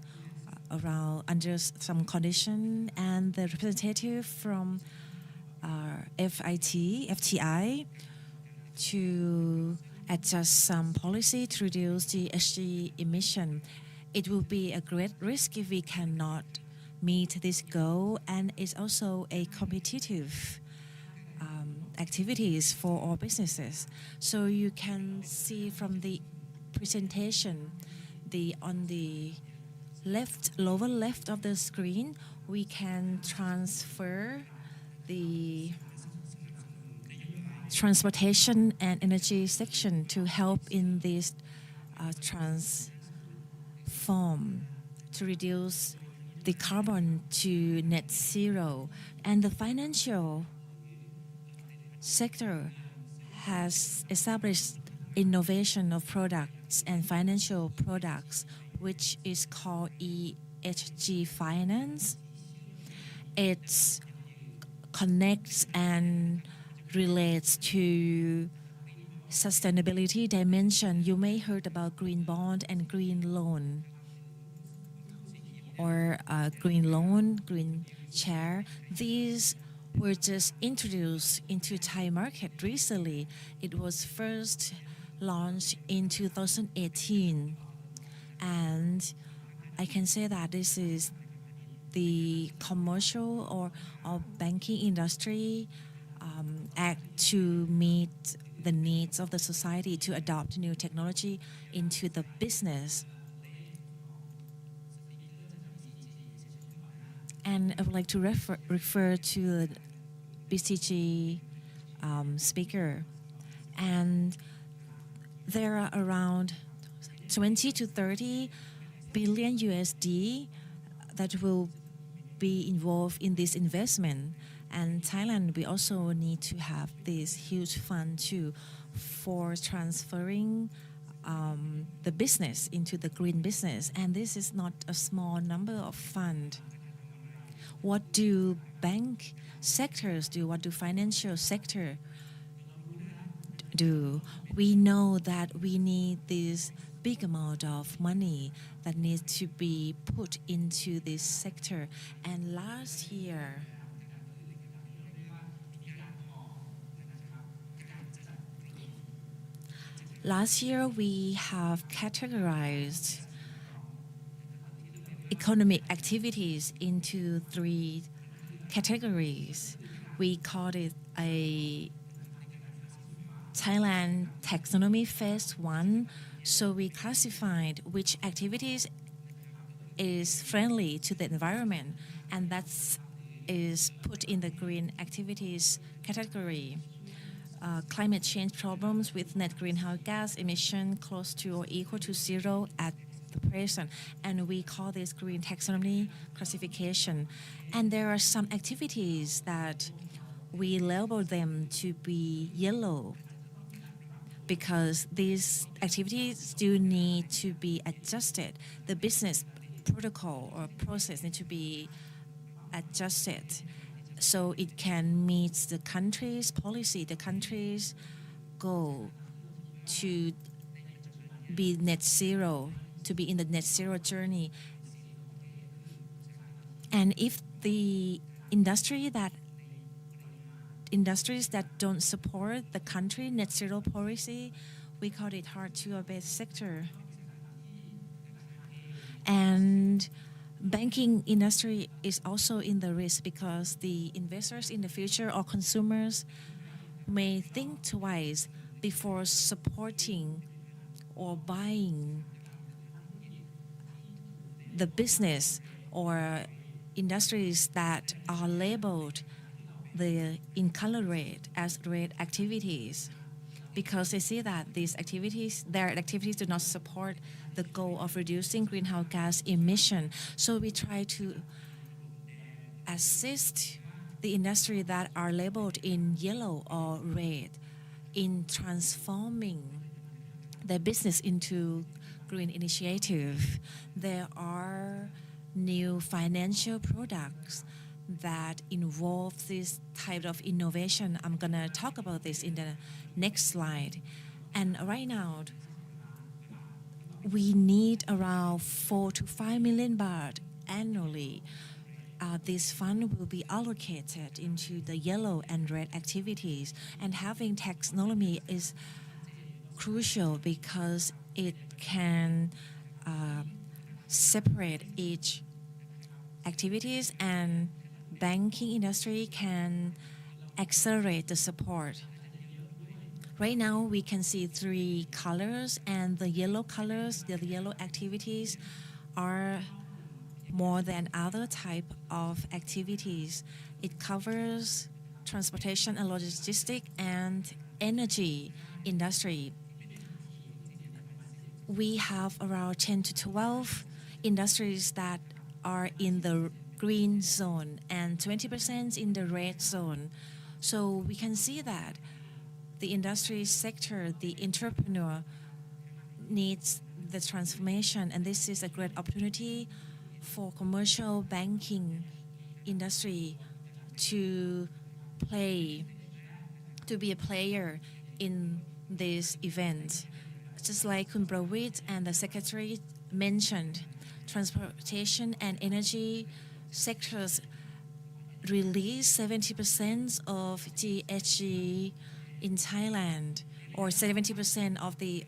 Speaker 4: around under some condition, and the representative from FTI to adjust some policy to reduce GHG emission. It will be a great risk if we cannot meet this goal, and it's also a competitive activities for all businesses. So you can see from the presentation, on the lower left of the screen, we can transfer the transportation and energy section to help in this transform to reduce the carbon to net zero. And the financial sector has established innovation of products and financial products, which is called EHG finance. It connects and relates to sustainability dimension. You may heard about green bond and green loan, or green loan, green share. These were just introduced into Thai market recently. It was first launched in 2018, and I can say that this is the commercial or banking industry act to meet the needs of the society to adopt new technology into the business. And I would like to refer to the BCG speaker. And there are around 20 to 30 billion USD that will be involved in this investment. And Thailand, we also need to have this huge fund too for transferring the business into the green business. And this is not a small number of fund. What do bank sectors do? What do financial sector do? We know that we need this big amount of money that needs to be put into this sector. And last year, we have categorized economic activities into 3 categories. We called it a Thailand taxonomy phase 1. So we classified which activities is friendly to the environment, and that is put in the green activities category. Climate change problems with net greenhouse gas emission close to or equal to zero at the present, and we call this green taxonomy classification. And there are some activities that we label them to be yellow because these activities do need to be adjusted. The business protocol or process need to be adjusted so it can meet the country's policy, the country's goal to be net zero, to be in the net zero journey. And if the industries that don't support the country net zero policy, we call it hard to abate sector. And banking industry is also in the risk because the investors in the future or consumers may think twice before supporting or buying the business or industries that are labeled in color red as red activities, because they see that their activities do not support the goal of reducing greenhouse gas emission. So we try to assist the industry that are labeled in yellow or red in transforming their business into green initiative. There are new financial products that involve this type of innovation. I'm gonna talk about this in the next slide. And right now, we need around 4 to 5 million baht annually. This fund will be allocated into the yellow and red activities. And having taxonomy is crucial because it can separate each activities, and banking industry can accelerate the support. Right now, we can see 3 colors, and the yellow colors, the yellow activities are more than other type of activities. It covers transportation and logistics and energy industry. We have around 10 to 12 industries that are in the green zone and 20% in the red zone. So we can see that the industry sector, the entrepreneur needs the transformation, and this is a great opportunity for commercial banking industry to be a player in this event. Just like Khun Pravit and the Secretary mentioned, transportation and energy sectors release 70% of GHG in Thailand, or 70% of the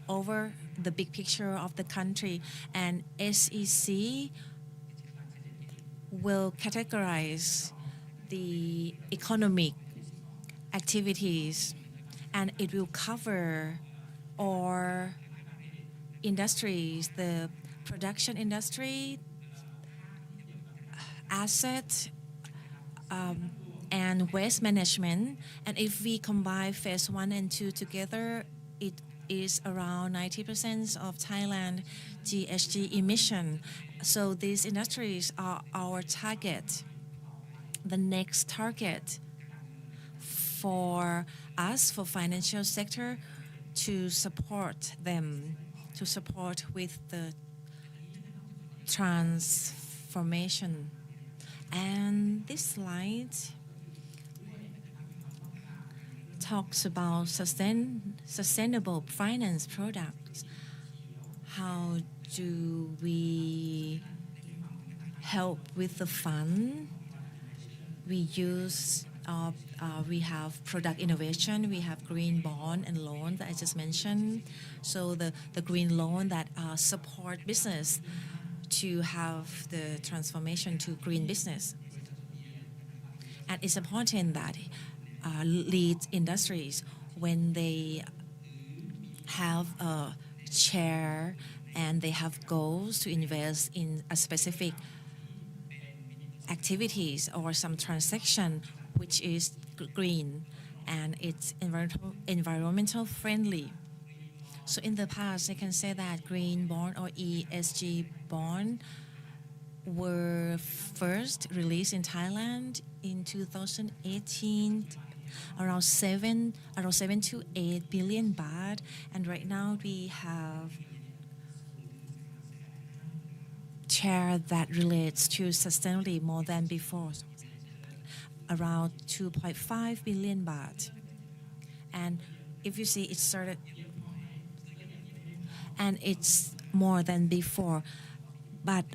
Speaker 4: big picture of the country, and SEC will categorize the economic activities, and it will cover all industries, the production industry, asset, and waste management. And if we combine phase 1 and 2 together, it is around 90% of Thailand GHG emission. So these industries are our target, the next target for us, for financial sector, to support them, to support with the transformation. And this slide talks about sustainable finance products. How do we help with the fund? We have product innovation, we have green bond and loan that I just mentioned. So the green loan that support business to have the transformation to green business. And it's important that lead industries, when they have a share and they have goals to invest in a specific activities or some transaction which is green and it's environmental friendly. So in the past, I can say that green bond or ESG bond were first released in Thailand in 2018, around 7 to 8 billion baht, and right now we have share that relates to sustainability more than before, around 2.5 billion baht. And if you see, it started, and it's more than before, but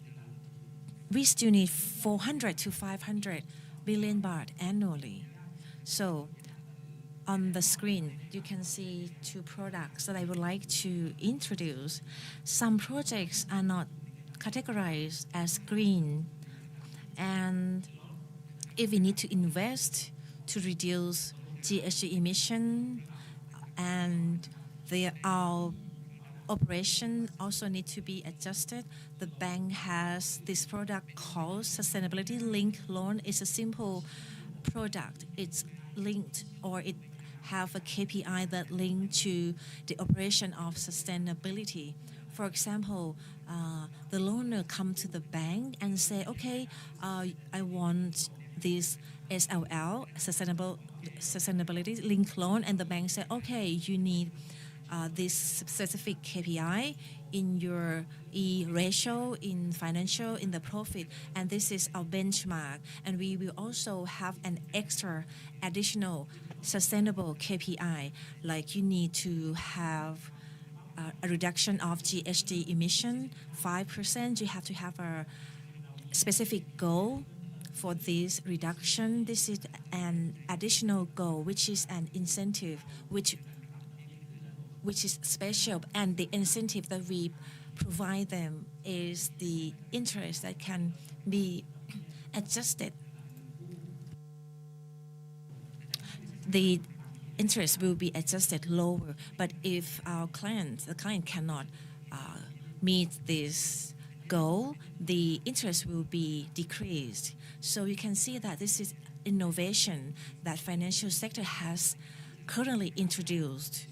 Speaker 4: we still need 400 to 500 billion baht annually. So on the screen, you can see two products that I would like to introduce. Some projects are not categorized as green, and if we need to invest to reduce GHG emission, and our operation also need to be adjusted, the bank has this product called Sustainability Linked Loan. It's a simple product. It's linked, or it have a KPI that linked to the operation of sustainability. For example, the loaner come to the bank and say, okay, I want this SLL, Sustainability Linked Loan, and the bank say, okay, you need this specific KPI in your E ratio, in financial, in the profit, and this is our benchmark. And we will also have an extra additional sustainable KPI, like you need to have a reduction of GHG emission 5%. You have to have a specific goal for this reduction. This is an additional goal, which is an incentive, which is special, and the incentive that we provide them is the interest that can be adjusted. The interest will be adjusted lower, but if the client cannot meet this goal, the interest will be decreased. So you can see that this is innovation that financial sector has currently introduced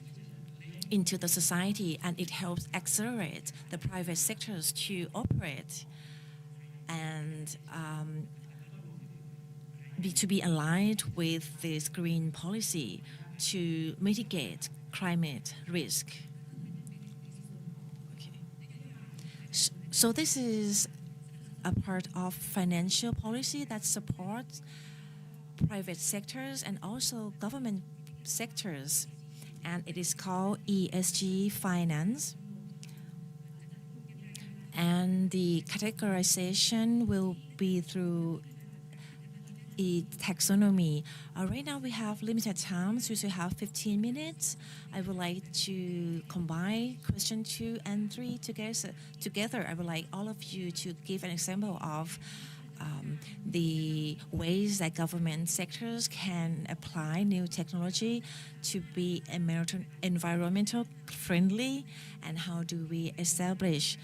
Speaker 4: into the society, and it helps accelerate the private sectors to operate and to be aligned with this green policy to mitigate climate risk. Okay. So this is a part of financial policy that supports private sectors and also government sectors, and it is called ESG finance. And the categorization will be through taxonomy. Right now we have limited time, so we have 15 minutes. I would like to combine question 2 and 3 together. I would like all of you to give an example of the ways that government sectors can apply new technology to be environmental friendly, and how do we establish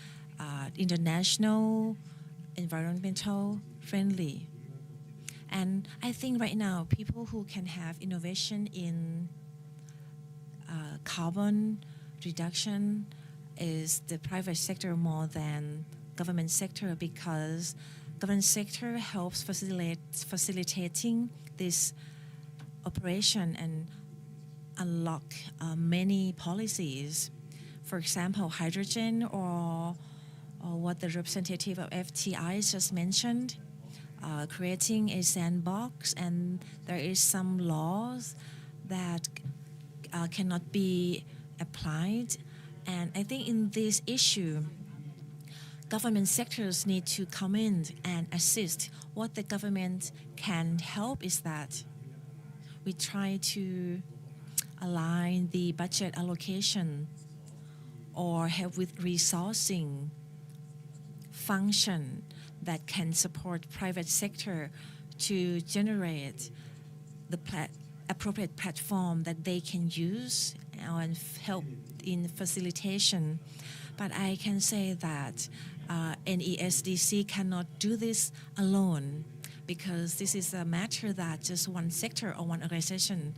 Speaker 4: international environmental friendly. And I think right now people who can have innovation in carbon reduction is the private sector more than government sector, because government sector helps facilitating this operation and unlock many policies. For example, hydrogen, or what the representative of FTI just mentioned, creating a sandbox, and there is some laws that cannot be applied. And I think in this issue, government sectors need to come in and assist. What the government can help is that we try to align the budget allocation or help with resourcing function that can support private sector to generate the appropriate platform that they can use and help in facilitation. But I can say that NESDC cannot do this alone, because this is a matter that just one sector or one organization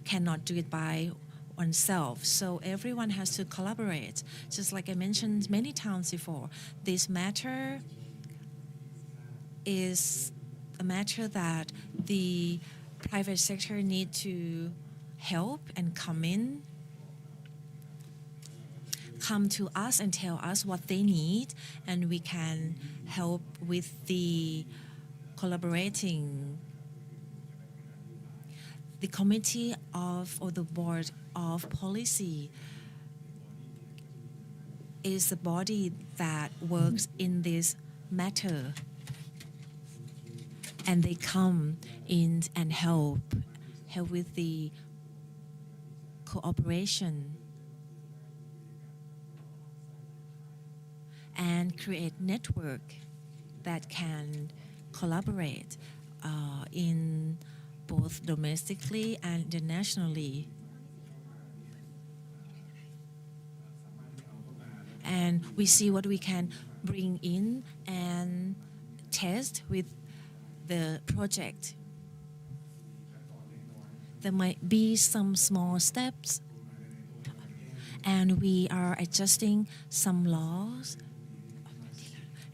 Speaker 4: cannot do it by oneself. So everyone has to collaborate. Just like I mentioned many times before, this matter is a matter that the private sector need to help and come in. come to us and tell us what they need, and we can help with the collaborating. The committee of or the board of policy is the body that works in this matter, and they come in and help with the cooperation and create network that can collaborate in both domestically and internationally. And we see what we can bring in and test with the project. There might be some small steps, and we are adjusting some laws,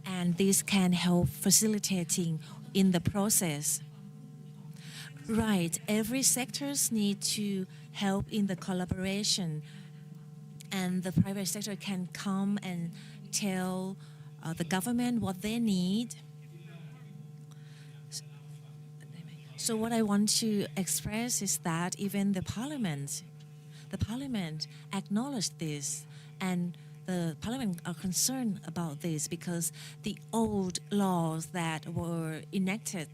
Speaker 4: and this can help facilitating in the process. Right, every sectors need to help in the collaboration, and the private sector can come and tell the government what they need. So what I want to express is that even the parliament acknowledged this, and the parliament are concerned about this because the old laws that were enacted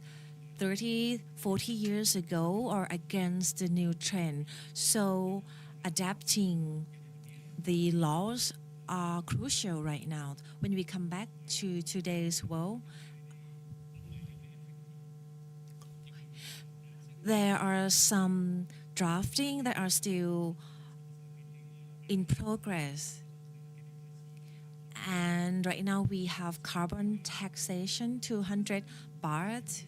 Speaker 4: 30, 40 years ago are against the new trend. So adapting the laws are crucial right now. When we come back to today's world, there are some drafting that are still in progress. And right now we have carbon taxation, 200 baht.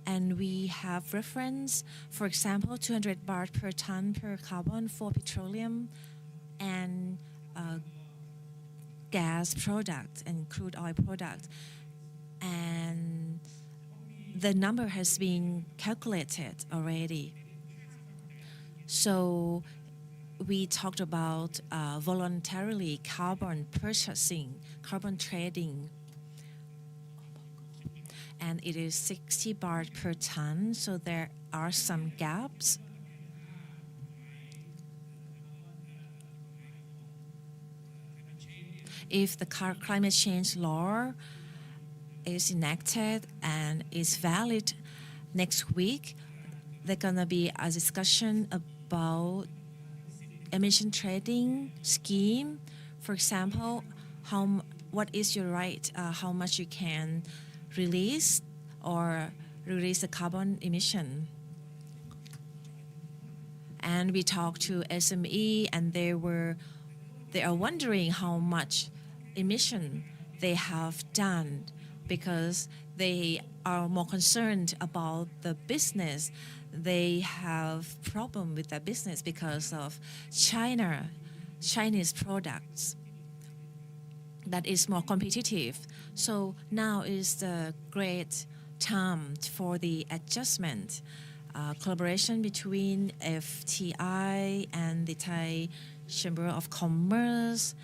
Speaker 4: And we have reference, for example, 200 baht per ton per carbon for petroleum and gas products and crude oil products. And the number has been calculated already. So we talked about voluntarily carbon purchasing, carbon trading. And it is 60 baht per ton, so there are some gaps. If the climate change law is enacted and is valid next week, there's gonna be a discussion about emission trading scheme. For example, what is your right, how much you can release the carbon emission. And we talked to SME, and they are wondering how much emission they have done, because they are more concerned about the business. They have problem with their business because of Chinese products that is more competitive. So now is the great time for the adjustment, collaboration between FTI and the Thai Chamber of Commerce,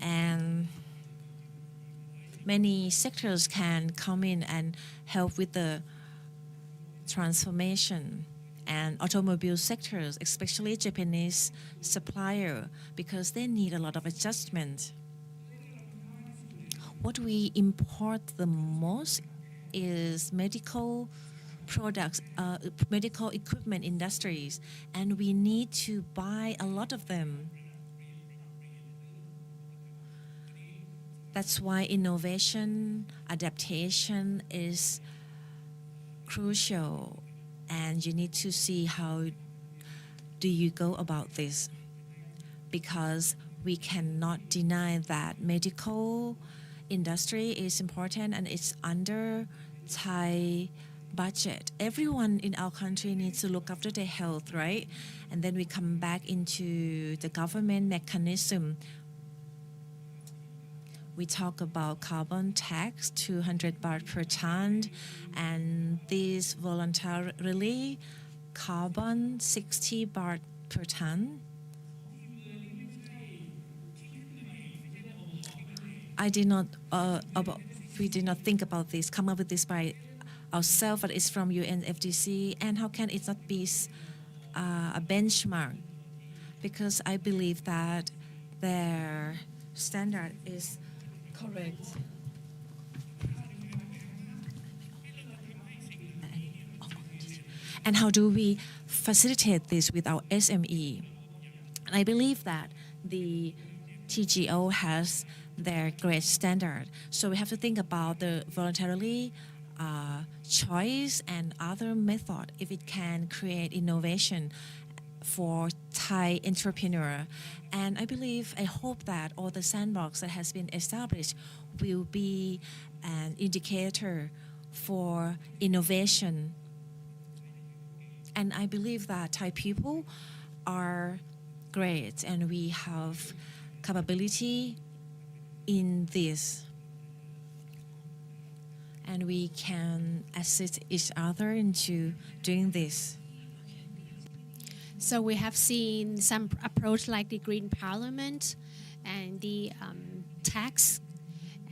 Speaker 4: and many sectors can come in and help with the transformation. And automobile sectors, especially Japanese supplier, because they need a lot of adjustment. What we import the most is medical products, medical equipment industries, and we need to buy a lot of them. That's why innovation, adaptation is crucial, and you need to see how do you go about this, because we cannot deny that medical industry is important and it's under Thai budget. Everyone in our country needs to look after their health, right? And then we come back into the government mechanism. We talk about carbon tax, 200 baht per ton, and this voluntarily carbon 60 baht per ton. we did not think about this, come up with this by ourselves, but it's from UNFDC. And how can it not be a benchmark? Because I believe that their standard is correct. And how do we facilitate this with our SME? And I believe that the TGO has their great standard. So we have to think about the voluntarily choice and other method if it can create innovation for Thai entrepreneur. And I hope that all the sandbox that has been established will be an indicator for innovation. And I believe that Thai people are great and we have capability in this. And we can assist each other into doing this.
Speaker 2: So we have seen some approach like the Green Parliament and the tax,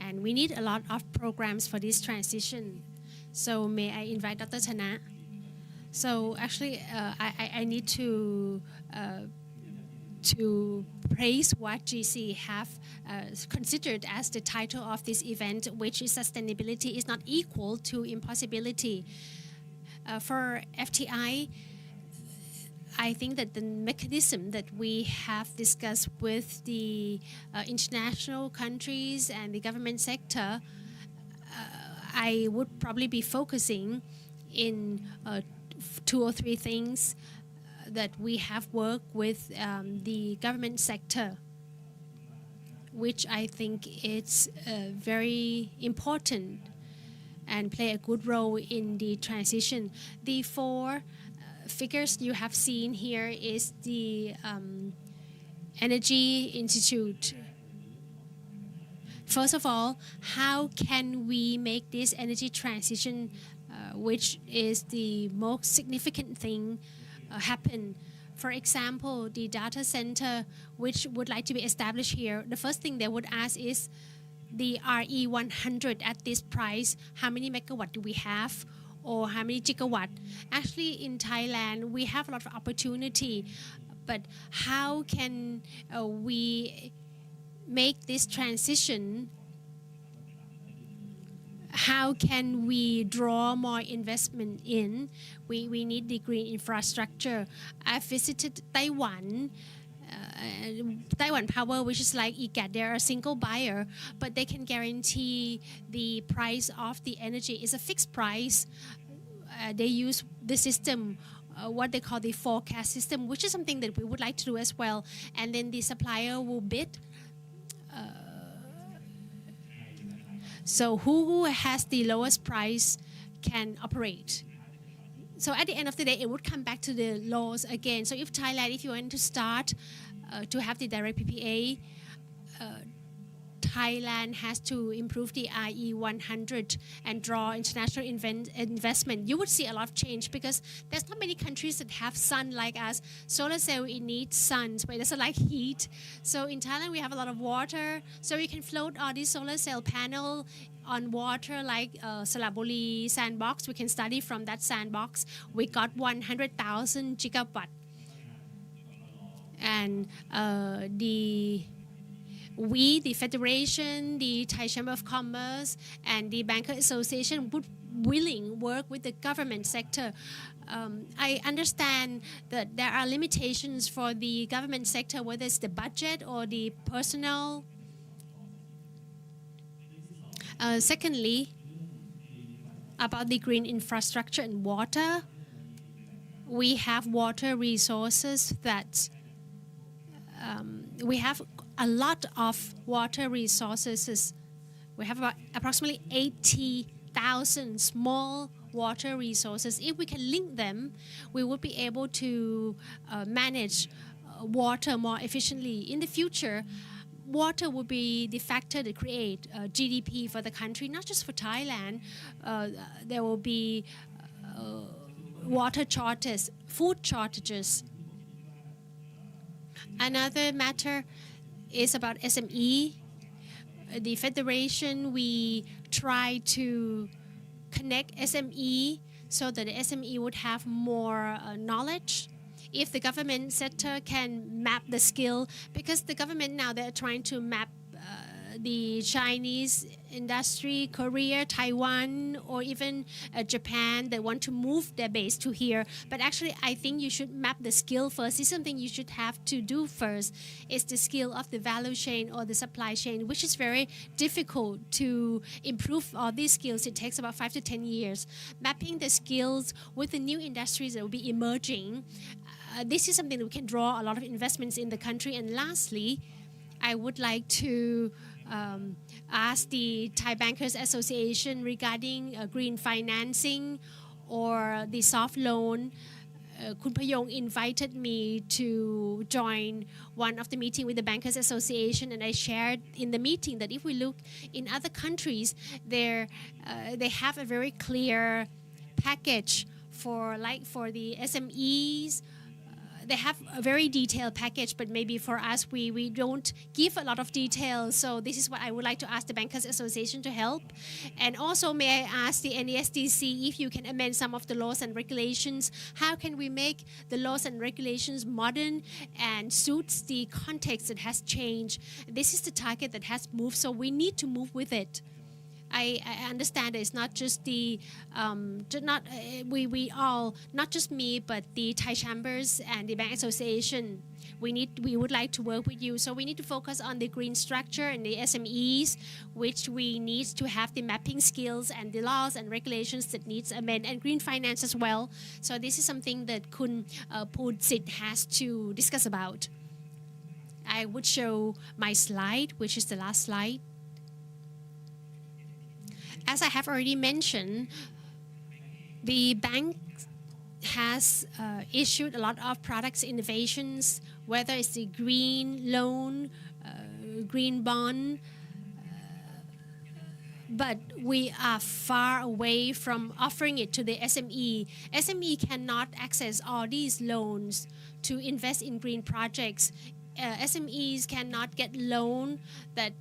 Speaker 2: and we need a lot of programs for this transition. So may I invite Dr. Chana? So actually, I need to praise what GC have considered as the title of this event, which is sustainability is not equal to impossibility. For FTI, I think that the mechanism that we have discussed with the international countries and the government sector, I would probably be focusing in 2 or 3 things that we have worked with the government sector, which I think it's very important and play a good role in the transition. The 4 figures you have seen here is the Energy Institute. First of all, how can we make this energy transition, which is the most significant thing, happen? For example, the data center which would like to be established here, the first thing they would ask is the RE100 at this price, how many megawatt do we have? Or how many gigawatt? Actually, in Thailand, we have a lot of opportunity, but how can we make this transition? How can we draw more investment in? We need the green infrastructure. I visited Taiwan. Taiwan Power, which is like EGAT, they're a single buyer, but they can guarantee the price of the energy is a fixed price. They use the system, what they call the forecast system, which is something that we would like to do as well. And then the supplier will bid. So who has the lowest price can operate. So at the end of the day, it would come back to the laws again. So if Thailand, if you want to start to have the direct PPA, Thailand has to improve the RE100 and draw international investment. You would see a lot of change because there's not many countries that have sun like us. Solar cell, it needs sun, but it doesn't like heat. So in Thailand, we have a lot of water. So you can float all these solar cell panel on water like Salaburi sandbox. We can study from that sandbox. We got 100,000 gigawatt. And the Federation, the Thai Chamber of Commerce, and the Banker Association would willing work with the government sector. I understand that there are limitations for the government sector, whether it's the budget or the personnel. Secondly, about the green infrastructure and water, we have water resources that we have a lot of water resources. We have about approximately 80,000 small water resources. If we can link them, we would be able to manage water more efficiently. In the future, water will be the factor that create GDP for the country, not just for Thailand. There will be water shortages, food shortages. Another matter is about SME. the federation, we try to connect SME so that the SME would have more knowledge. If the government sector can map the skill, because the government now they're trying to map the Chinese industry, Korea, Taiwan, or even Japan, they want to move their base to here. But actually, I think you should map the skill first. It's something you should have to do first. It's the skill of the value chain or the supply chain, which is very difficult to improve all these skills. It takes about 5 to 10 years. Mapping the skills with the new industries that will be emerging, this is something that we can draw a lot of investments in the country. And lastly, I would like to ask the Thai Bankers Association regarding green financing or the soft loan. Kun Payong invited me to join one of the meeting with the Bankers Association, and I shared in the meeting that if we look in other countries, they have a very clear package for the SMEs. They have a very detailed package, but maybe for us, we don't give a lot of details. So this is what I would like to ask the Bankers Association to help. And also, may I ask the NESDC if you can amend some of the laws and regulations. How can we make the laws and regulations modern and suits the context that has changed? This is the target that has moved, so we need to move with it. I understand it's not just we all, not just me, but the Thai Chambers and the Bank Association. We would like to work with you. So we need to focus on the green structure and the SMEs, which we need to have the mapping skills and the laws and regulations that needs amend, and green finance as well. So this is something that Kun Pudsit has to discuss about. I would show my slide, which is the last slide. As I have already mentioned, the bank has issued a lot of products innovations, whether it's the green loan, green bond, but we are far away from offering it to the SME. SME cannot access all these loans to invest in green projects. SMEs cannot get loan that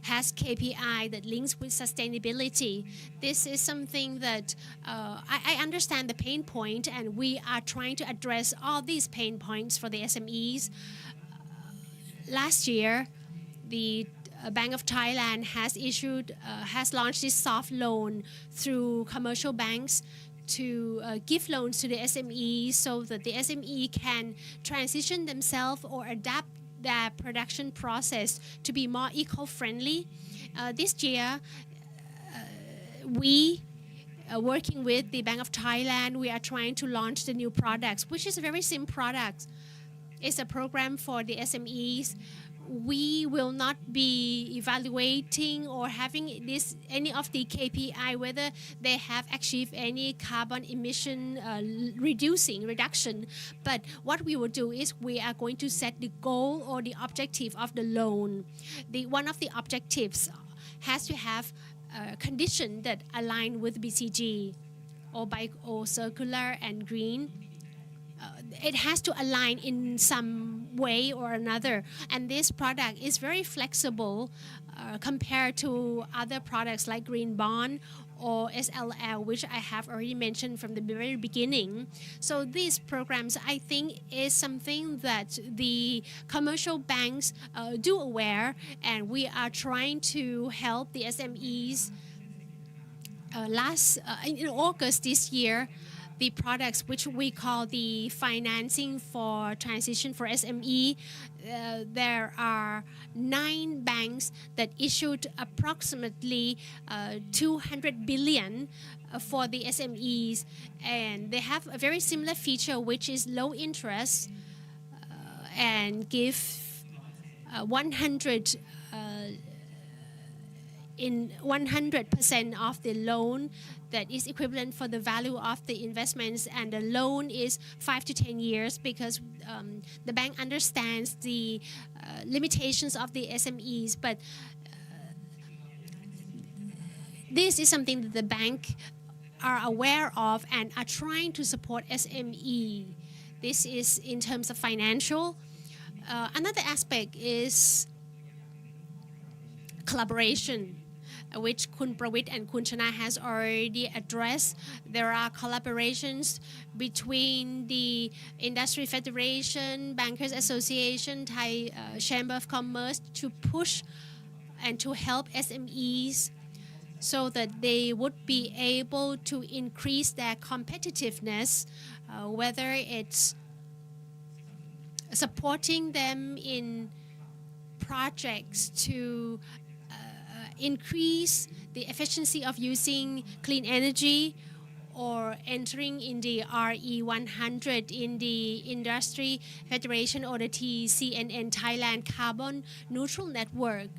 Speaker 2: has KPI that links with sustainability. This is something that I understand the pain point, and we are trying to address all these pain points for the SMEs. Last year, the Bank of Thailand has launched this soft loan through commercial banks to give loans to the SME so that the SME can transition themselves or adapt their production process to be more eco-friendly. This year, we working with the Bank of Thailand, we are trying to launch the new products, which is a very simple product. It's a program for the SMEs. We will not be evaluating or having any of the KPI, whether they have achieved any carbon emission reduction. But what we will do is we are going to set the goal or the objective of the loan. One of the objectives has to have a condition that align with BCG or circular and green. It has to align in some way or another, and this product is very flexible compared to other products like green bond or SLL, which I have already mentioned from the very beginning. So these programs, I think, is something that the commercial banks do aware, and we are trying to help the SMEs. In August this year, the products which we call the financing for transition for SME, there are 9 banks that issued approximately 200 billion for the SMEs, and they have a very similar feature, which is low interest and give 100% of the loan that is equivalent for the value of the investments, and the loan is 5 to 10 years because the bank understands the limitations of the SMEs. But this is something that the bank are aware of and are trying to support SME. This is in terms of financial. Another aspect is collaboration, which Kun Prawit and Kun Chana has already addressed. There are collaborations between the Industry Federation, Bankers Association, Thai Chamber of Commerce to push and to help SMEs so that they would be able to increase their competitiveness, whether it's supporting them in projects to increase the efficiency of using clean energy, or entering in the RE100 in the Industry Federation or the TCNN Thailand Carbon Neutral Network.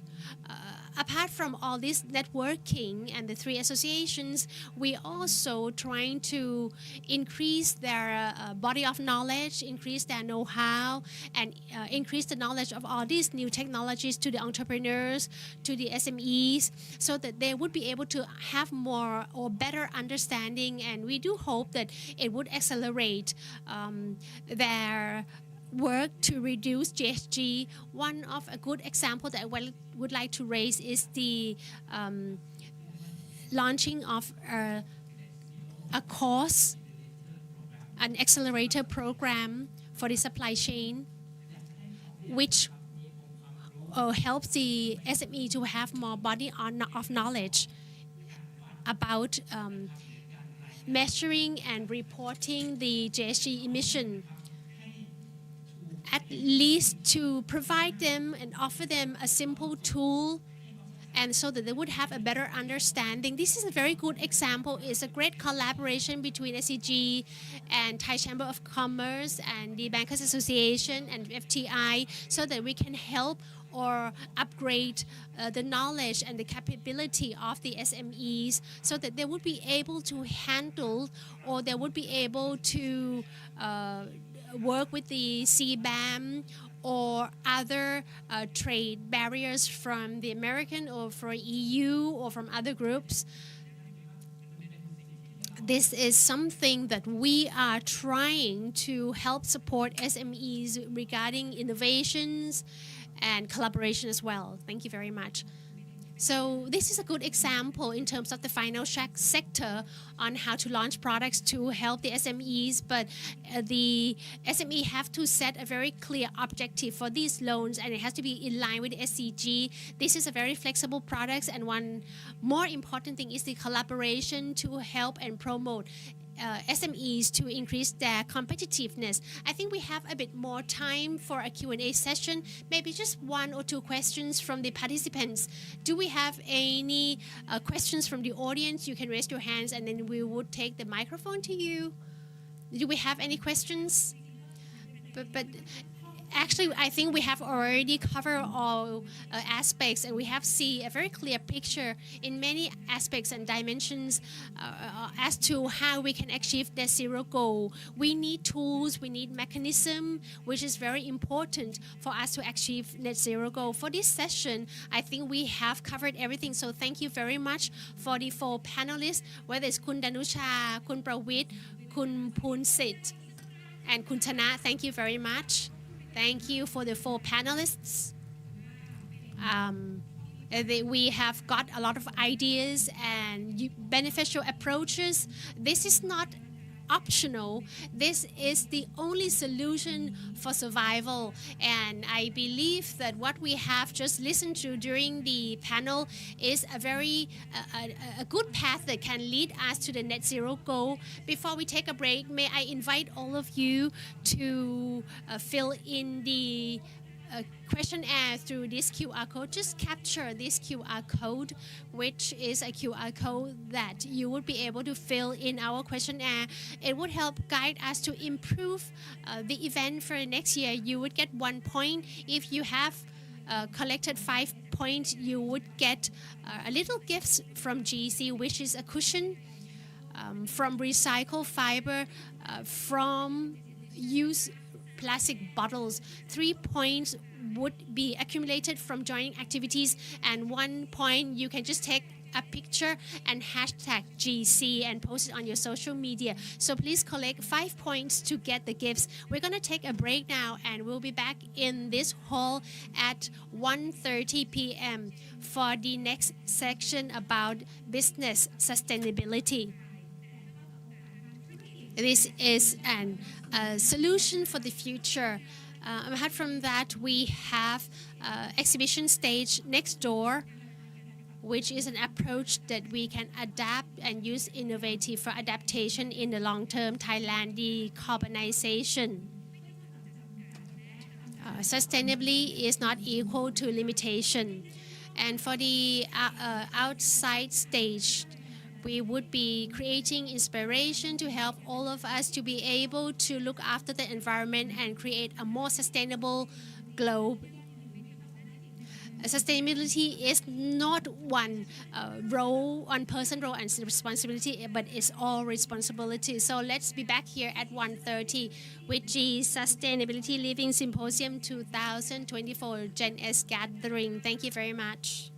Speaker 2: Apart from all this networking and the three associations, we also trying to increase their body of knowledge, increase their know-how, and increase the knowledge of all these new technologies to the entrepreneurs, to the SMEs, so that they would be able to have more or better understanding. And we do hope that it would accelerate their work to reduce GHG. One of a good example that I would like to raise is the launching of a course, an accelerator program for the supply chain, which helps the SME to have more body of knowledge about measuring and reporting the GHG emission, at least to provide them and offer them a simple tool, and so that they would have a better understanding. This is a very good example. It's a great collaboration between SCG and Thai Chamber of Commerce and the Bankers Association and FTI, so that we can help or upgrade the knowledge and the capability of the SMEs, so that they would be able to handle, or they would be able to work with the CBAM or other trade barriers from the American or from EU or from other groups. This is something that we are trying to help support SMEs regarding innovations and collaboration as well. Thank you very much. So this is a good example in terms of the financial sector on how to launch products to help the SMEs, but the SME have to set a very clear objective for these loans, and it has to be in line with the SCG. This is a very flexible product, and one more important thing is the collaboration to help and promote SMEs to increase their competitiveness. I think we have a bit more time for a Q&A session, maybe just one or two questions from the participants. Do we have any questions from the audience? You can raise your hands and then we would take the microphone to you. Do we have any questions? But actually, I think we have already covered all aspects, and we have seen a very clear picture in many aspects and dimensions as to how we can achieve the zero goal. We need tools, we need mechanism, which is very important for us to achieve net zero goal. For this session, I think we have covered everything. So thank you very much for the 4 panelists, whether it's Kun Danusha, Kun Prawit, Kun Poonsit, and Kun Chana. Thank you very much. Thank you for the 4 panelists. We have got a lot of ideas and beneficial approaches. This is not optional. This is the only solution for survival. And I believe that what we have just listened to during the panel is a very a good path that can lead us to the net zero goal. Before we take a break, may I invite all of you to fill in the questionnaire through this QR code. Just capture this QR code, which is a QR code that you would be able to fill in our questionnaire. It would help guide us to improve the event for next year. You would get 1 point. If you have collected 5 points, you would get a little gift from GC, which is a cushion from recycled fiber, from used plastic bottles. 3 points would be accumulated from joining activities, and 1 point you can just take a picture and hashtag GC and post it on your social media. So please collect 5 points to get the gifts. We're going to take a break now, and we'll be back in this hall at 1:30 p.m. for the next section about business sustainability. This is a solution for the future. Apart from that, we have exhibition stage next door, which is an approach that we can adapt and use innovative for adaptation in the long-term Thailand decarbonization. Sustainably is not equal to limitation. And for the outside stage, we would be creating inspiration to help all of us to be able to look after the environment and create a more sustainable globe. Sustainability is not one person role and responsibility, but it's all responsibility. So let's be back here at 1:30 with G Sustainability Living Symposium 2024 Gen S Gathering. Thank you very much.